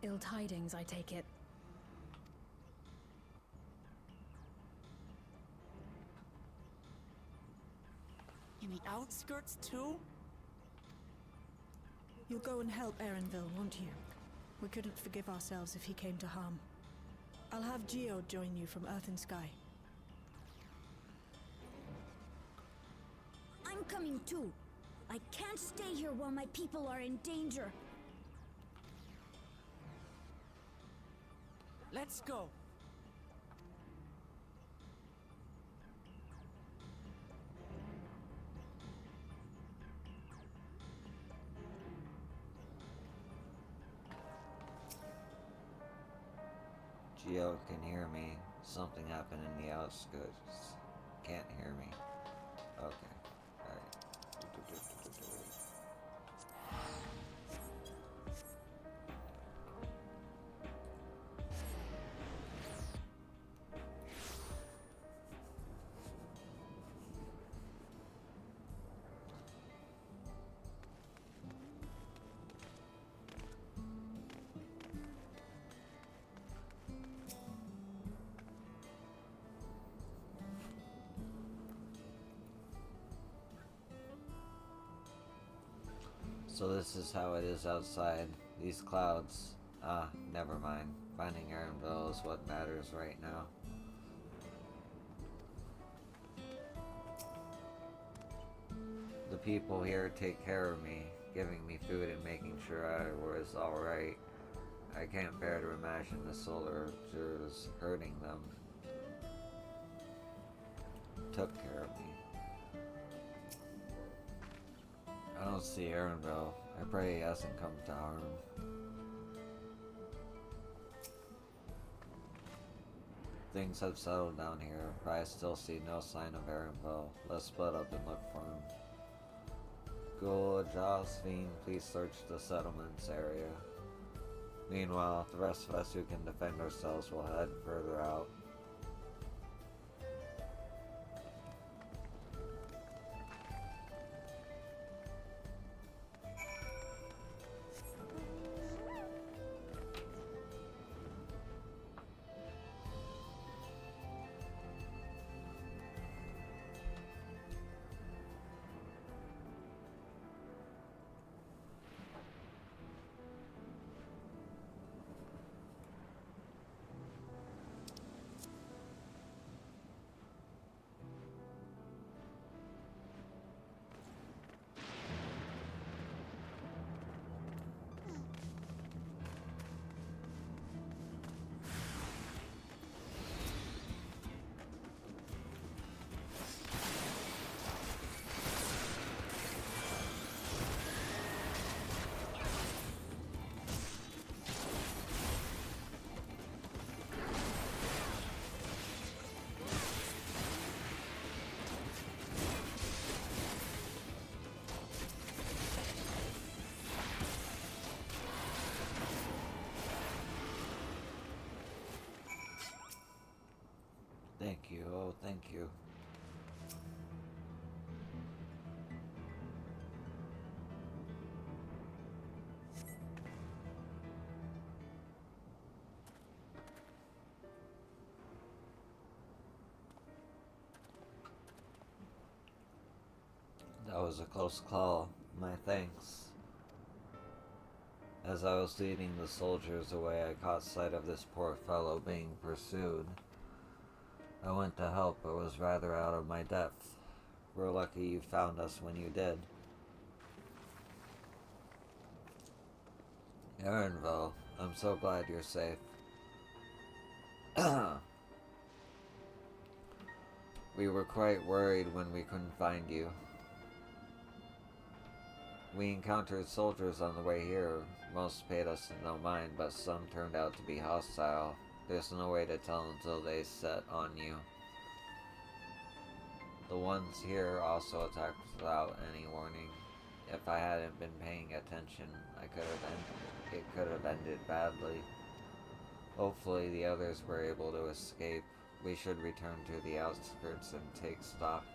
Ill tidings, I take it. In the outskirts, too? You'll go and help Erenville, won't you? We couldn't forgive ourselves if he came to harm. I'll have Geo join you from Earth and Sky. I'm coming too. I can't stay here while my people are in danger. Let's go. Geo can hear me. Something happened in the outskirts. Can't hear me. Okay. Alright. So this is how it is outside. These clouds. Ah, never mind. Finding Erenville is what matters right now. The people here take care of me, giving me food and making sure I was alright. I can't bear to imagine the soldiers hurting them. Took care of me. I don't see Erenville. I pray he hasn't come to harm. Things have settled down here, but I still see no sign of Erenville. Let's split up and look for him. Ghoul, Josephine, please search the settlements area. Meanwhile, the rest of us who can defend ourselves will head further out. Thank you, oh thank you. That was a close call. My thanks. As I was leading the soldiers away, I caught sight of this poor fellow being pursued. I went to help, but was rather out of my depth. We're lucky you found us when you did. Erinville, I'm so glad you're safe. We were quite worried when we couldn't find you. We encountered soldiers on the way here. Most paid us no mind, but some turned out to be hostile. There's no way to tell until they set on you. The ones here also attacked without any warning. If I hadn't been paying attention, it could have ended badly. Hopefully the others were able to escape. We should return to the outskirts and take stock.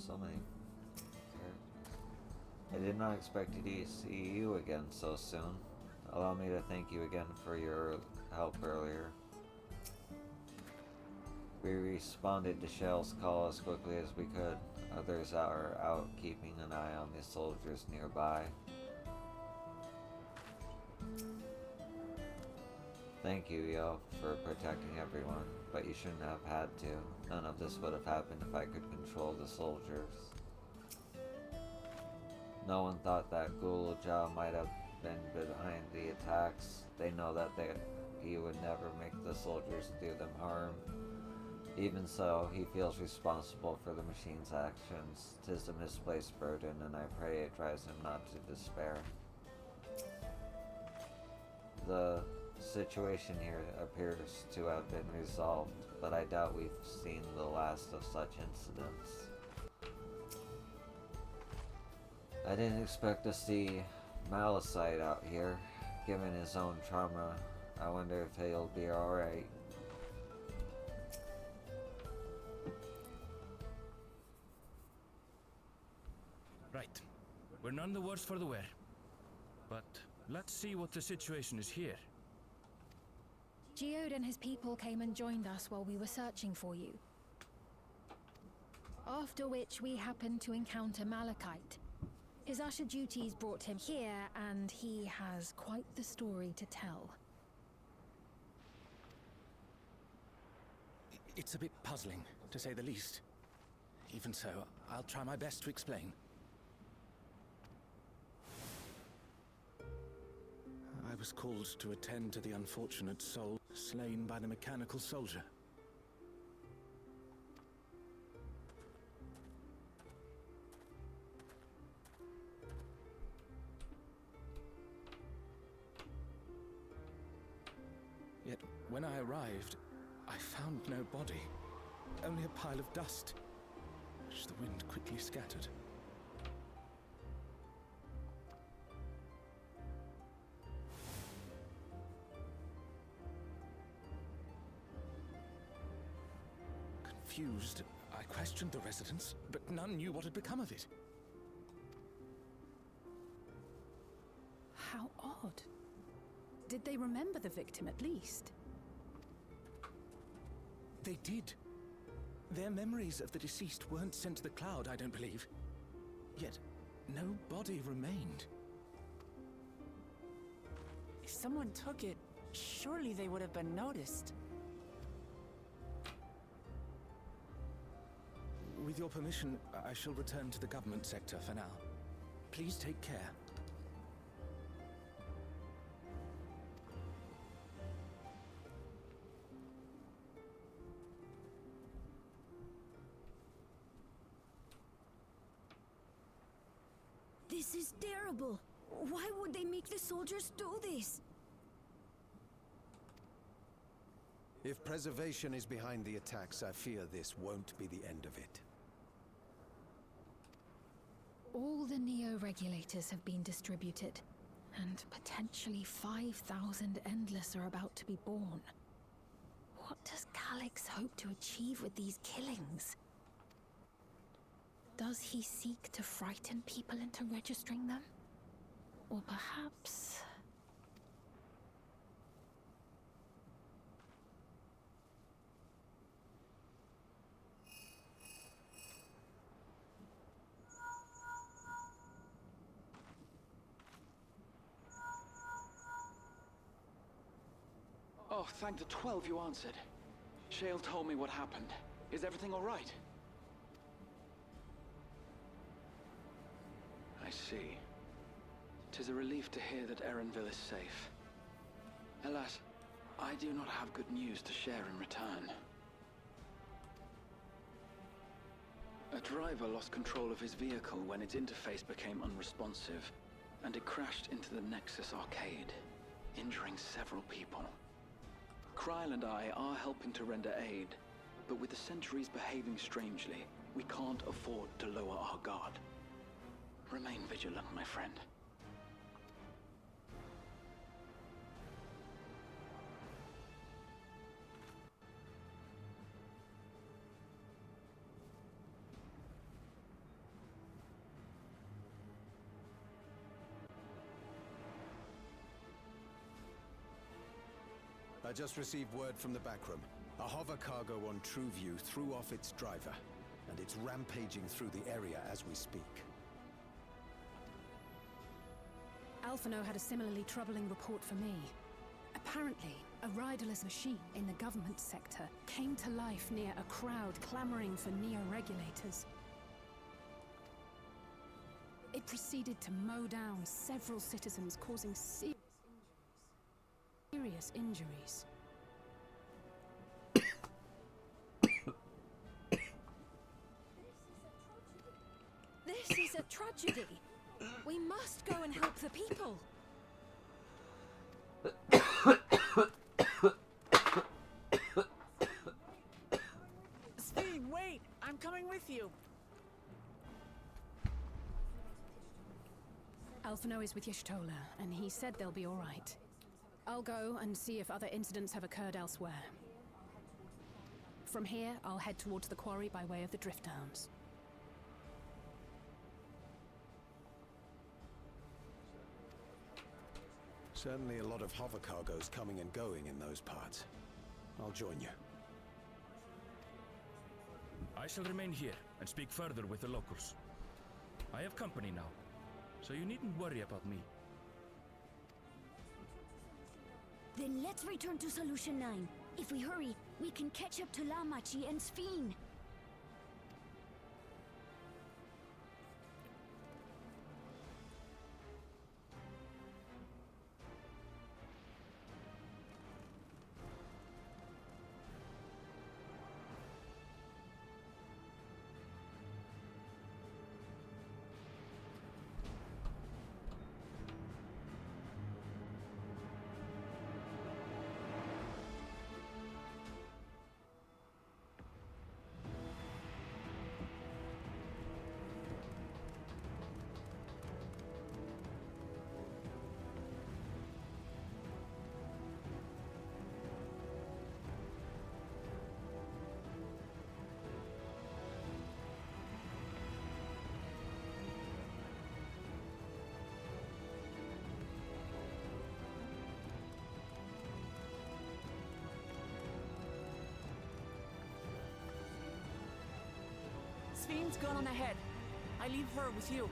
So many characters. I did not expect to see you again so soon. Allow me to thank you again for your help earlier. We responded to Shell's call as quickly as we could. Others are out keeping an eye on the soldiers nearby. Thank you, Yo, for protecting everyone, but you shouldn't have had to. None of this would have happened if I could control the soldiers. No one thought that Gulja might have been behind the attacks. They know that he would never make the soldiers do them harm. Even so, he feels responsible for the machine's actions. 'Tis a misplaced burden, and I pray it drives him not to despair. The situation here appears to have been resolved, but I doubt we've seen the last of such incidents. I didn't expect to see Malicite out here. Given his own trauma, I wonder if he'll be alright. Right. We're none the worse for the wear. But let's see what the situation is here. Geode and his people came and joined us while we were searching for you. After which we happened to encounter Malachite. His His usher duties brought him here, and he has quite the story to tell. It's a bit puzzling, to say the least. Even so, I'll try my best to explain. I was called to attend to the unfortunate soul slain by the mechanical soldier. Yet, when I arrived, I found no body, only a pile of dust, which the wind quickly scattered. Confused, I questioned the residents, but none knew what had become of it. How odd. Did they remember the victim at least? They did. Their memories of the deceased weren't sent to the cloud, I don't believe. Yet, no body remained. If someone took it, surely they would have been noticed. With your permission, I shall return to the government sector for now. Please take care. This is terrible. Why would they make the soldiers do this? If preservation is behind the attacks, I fear this won't be the end of it. All the Neo-regulators have been distributed, and potentially 5,000 Endless are about to be born. What does Calyx hope to achieve with these killings? Does he seek to frighten people into registering them? Or perhaps... Oh, thank the 12 you answered. Shale told me what happened. Is everything all right? I see. 'Tis a relief to hear that Erenville is safe. Alas, I do not have good news to share in return. A driver lost control of his vehicle when its interface became unresponsive, and it crashed into the Nexus arcade, injuring several people. Kryl and I are helping to render aid, but with the Sentries behaving strangely, we can't afford to lower our guard. Remain vigilant, my friend. I just received word from the backroom. A hover cargo on TrueView threw off its driver, and it's rampaging through the area as we speak. Alphino had a similarly troubling report for me. Apparently, a riderless machine in the government sector came to life near a crowd clamoring for Neo-regulators. It proceeded to mow down several citizens, causing serious injuries. This is a tragedy. We must go and help the people. Speed, wait! I'm coming with you. Alphino is with Y'shtola, and he said they'll be all right. I'll go and see if other incidents have occurred elsewhere. From here, I'll head towards the quarry by way of the Drift Downs. Certainly a lot of hover cargoes coming and going in those parts. I'll join you. I shall remain here and speak further with the locals. I have company now. so you needn't worry about me. Then let's return to Solution 9. If we hurry, we can catch up to Lamachi and Sphene. Sphene's gone on ahead. I leave her with you.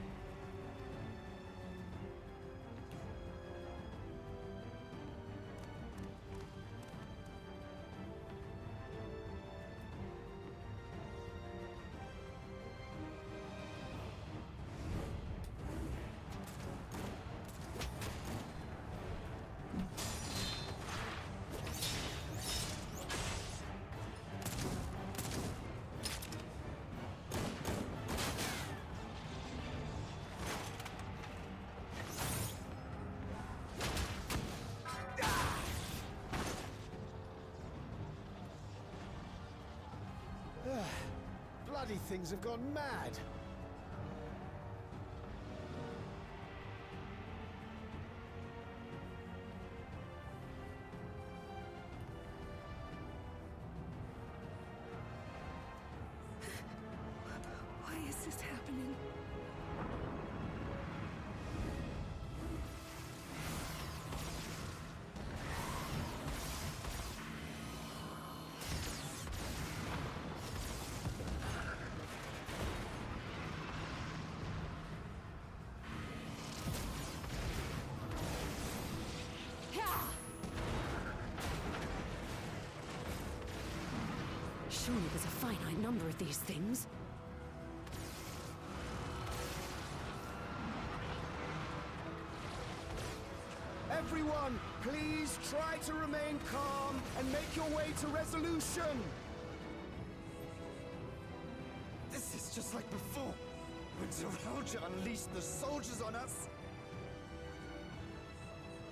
Bloody things have gone mad. Why is this happening? Surely there's a finite number of these things. Everyone, please try to remain calm and make your way to resolution. This is just like before, when Zeralja unleashed the soldiers on us.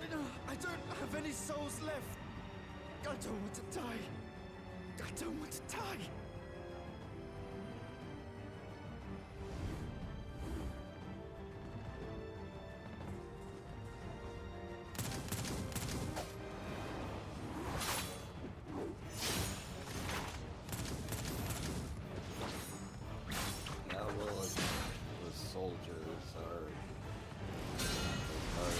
I don't have any souls left. I don't want to die. I don't want to die. Yeah, well, the soldiers are hard.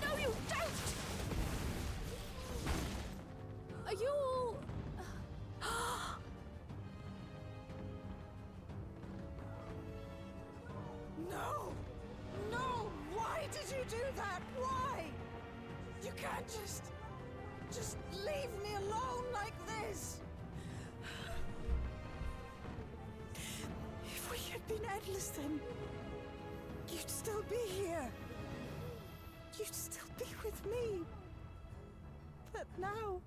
No, you don't! Are you all... No! No! Why did you do that? Why? You can't just leave me alone like this! If we had been endless then, you'd still be here. You'd still be with me. But now...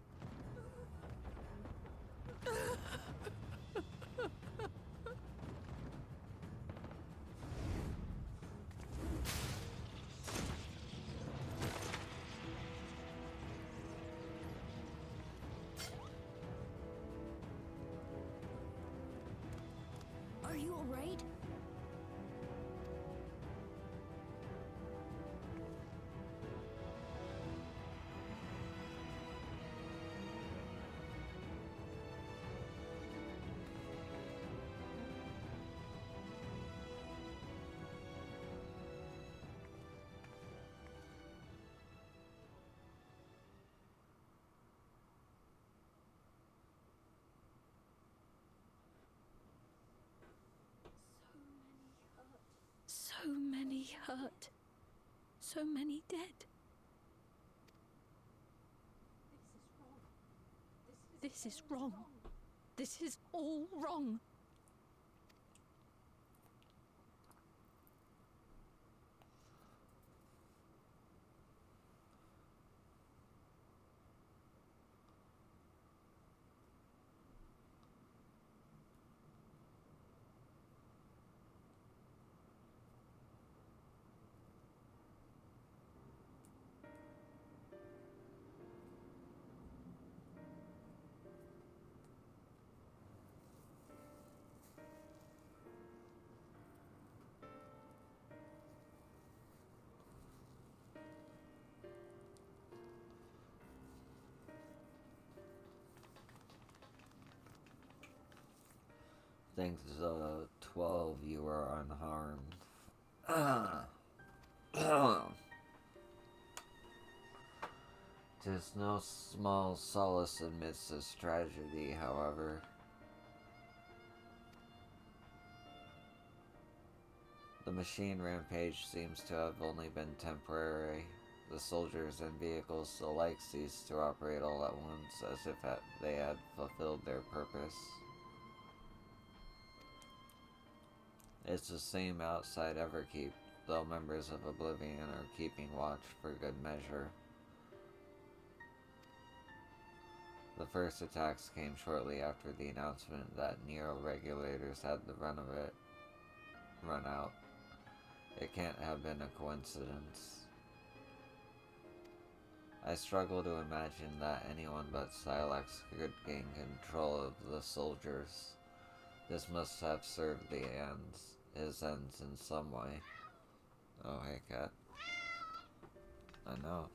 Are you alright? hurt. So many dead. This is wrong. This is all wrong. Thanks to 12, you are unharmed. 'Tis no small solace amidst this tragedy, however. The machine rampage seems to have only been temporary. The soldiers and vehicles alike ceased to operate all at once, as if they had fulfilled their purpose. It's the same outside Everkeep, though members of Oblivion are keeping watch for good measure. The first attacks came shortly after the announcement that neo-regulators had the run of it run out. It can't have been a coincidence. I struggle to imagine that anyone but Silex could gain control of the soldiers. This must have served his ends in some way. Oh, hey, cat. I know.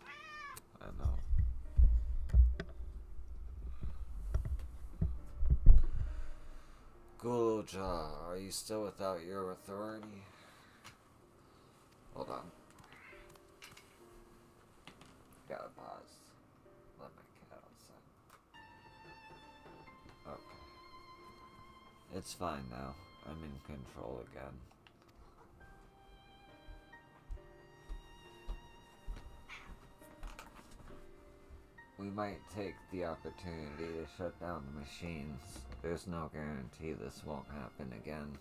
Guluja, are you still without your authority? Hold on. Gotta pause. Let my cat outside. Okay. It's fine now. I'm in control again. We might take the opportunity to shut down the machines. There's no guarantee this won't happen again.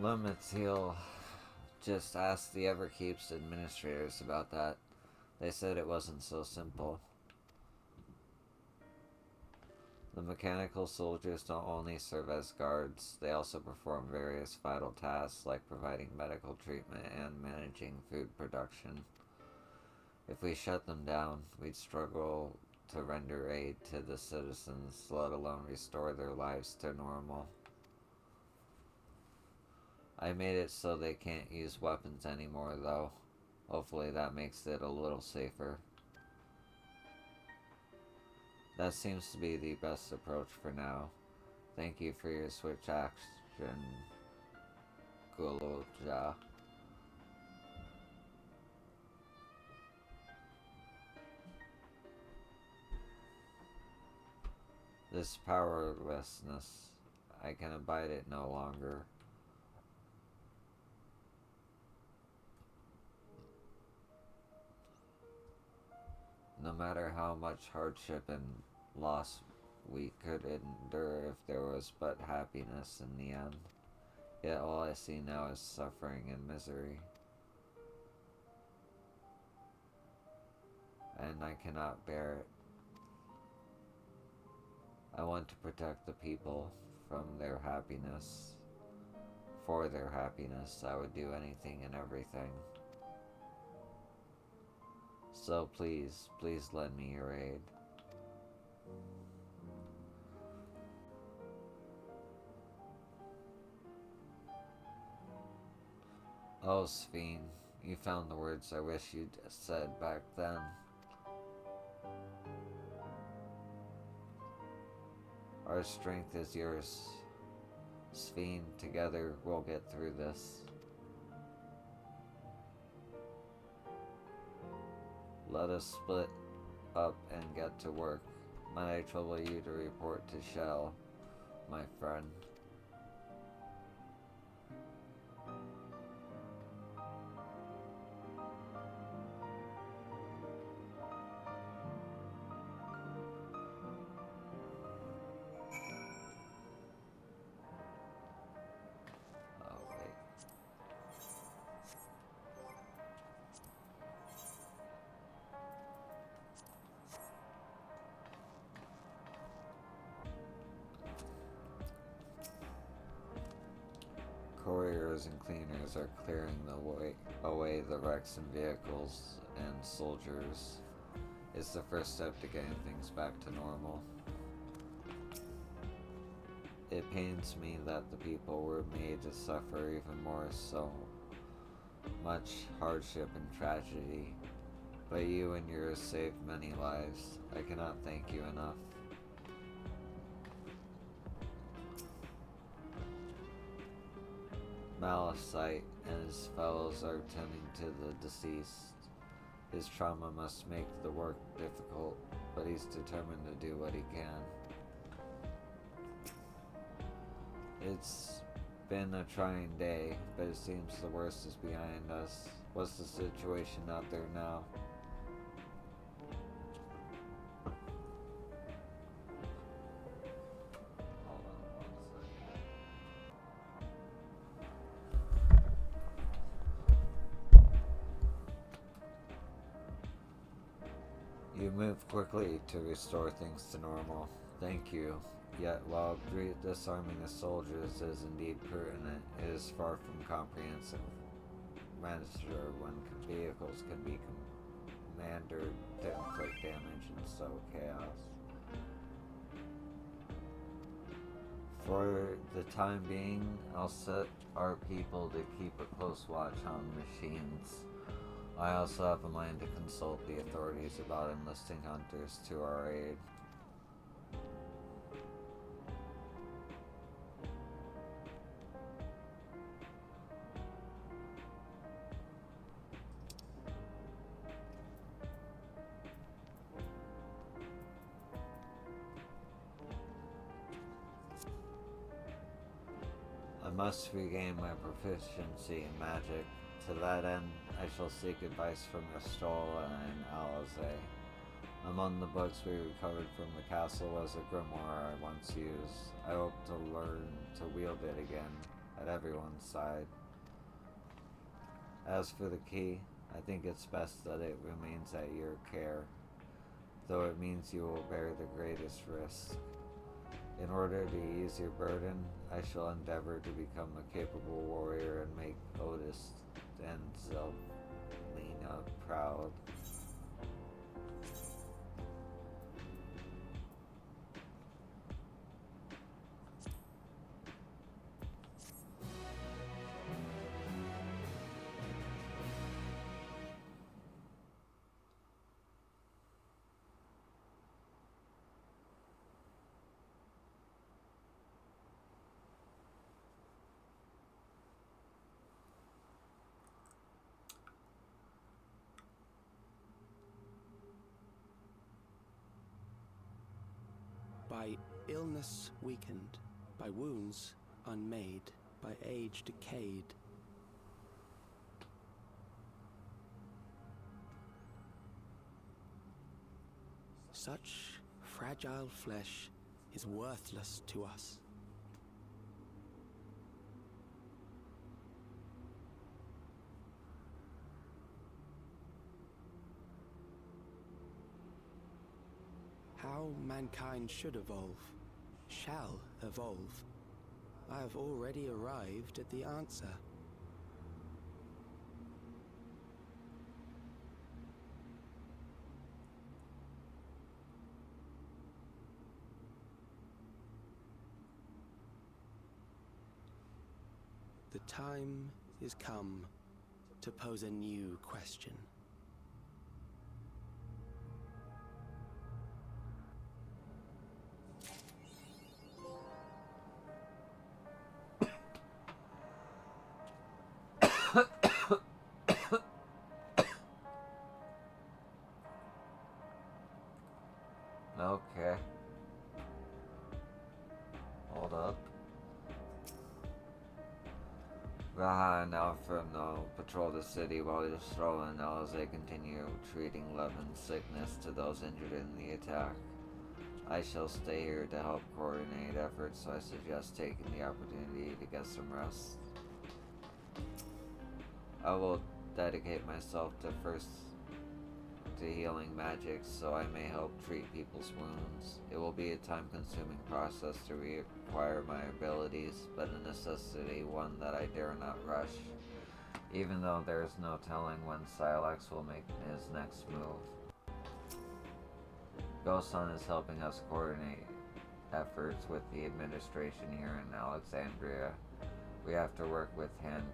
Limitiel just asked the Everkeep's administrators about that. They said it wasn't so simple. The mechanical soldiers don't only serve as guards, they also perform various vital tasks like providing medical treatment and managing food production. If we shut them down, we'd struggle to render aid to the citizens, let alone restore their lives to normal. I made it so they can't use weapons anymore, though. Hopefully that makes it a little safer. That seems to be the best approach for now. Thank you for your switch action, Guluja. This powerlessness, I can abide it no longer. No matter how much hardship and loss we could endure if there was but happiness in the end, yet all I see now is suffering and misery. And I cannot bear it. I want to protect the people from their happiness. For their happiness, I would do anything and everything. So please, please lend me your aid. Oh, Sphene, you found the words I wish you'd said back then. Our strength is yours. Sphene, together we'll get through this. Let us split up and get to work. Might I trouble you to report to Shell, my friend? Couriers and cleaners are clearing away the wrecks and vehicles and soldiers. It's the first step to getting things back to normal. It pains me that the people were made to suffer even more so much hardship and tragedy, but you and yours saved many lives. I cannot thank you enough. Malachite and his fellows are tending to the deceased. His trauma must make the work difficult, but he's determined to do what he can. It's been a trying day, but it seems the worst is behind us. What's the situation out there now? You moved quickly to restore things to normal. Thank you. Yet, while disarming the soldiers is indeed pertinent, it is far from comprehensive measure when vehicles can be commandered to inflict damage and sow chaos. For the time being, I'll set our people to keep a close watch on machines. I also have a mind to consult the authorities about enlisting hunters to our aid. I must regain my proficiency in magic. To that end, I shall seek advice from Estola and Alize. Among the books we recovered from the castle was a grimoire I once used. I hope to learn to wield it again, at everyone's side. As for the key, I think it's best that it remains at your care, though it means you will bear the greatest risk. In order to ease your burden, I shall endeavor to become a capable warrior and make Otis and Zelina proud. By illness weakened, by wounds unmade, by age decayed. Such fragile flesh is worthless to us. How mankind should evolve, shall evolve. I have already arrived at the answer. The time is come to pose a new question. patrol the city while you're strolling as they continue treating Levin's sickness to those injured in the attack. I shall stay here to help coordinate efforts, so I suggest taking the opportunity to get some rest. I will dedicate myself to healing magic, so I may help treat people's wounds. It will be a time-consuming process to reacquire my abilities, but a necessity, one that I dare not rush, even though there is no telling when Silex will make his next move. Ghost Sun is helping us coordinate efforts with the administration here in Alexandria. We have to work with hand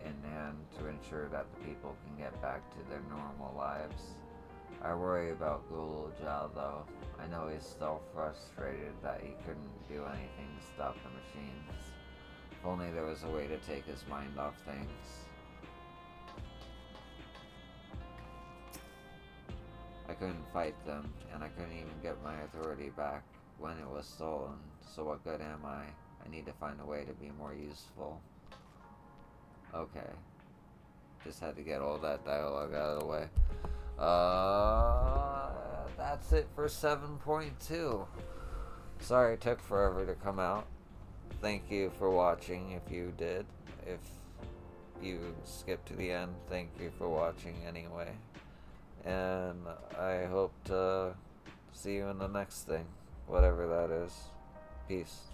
in hand to ensure that the people can get back to their normal lives. I worry about Gulujal though. I know he's still frustrated that he couldn't do anything to stop the machines. If only there was a way to take his mind off things. I couldn't fight them, and I couldn't even get my authority back when it was stolen, so what good am I? I need to find a way to be more useful. Okay. Just had to get all that dialogue out of the way. That's it for 7.2. Sorry it took forever to come out. Thank you for watching if you did. If you skipped to the end, thank you for watching anyway. And I hope to see you in the next thing, whatever that is. Peace.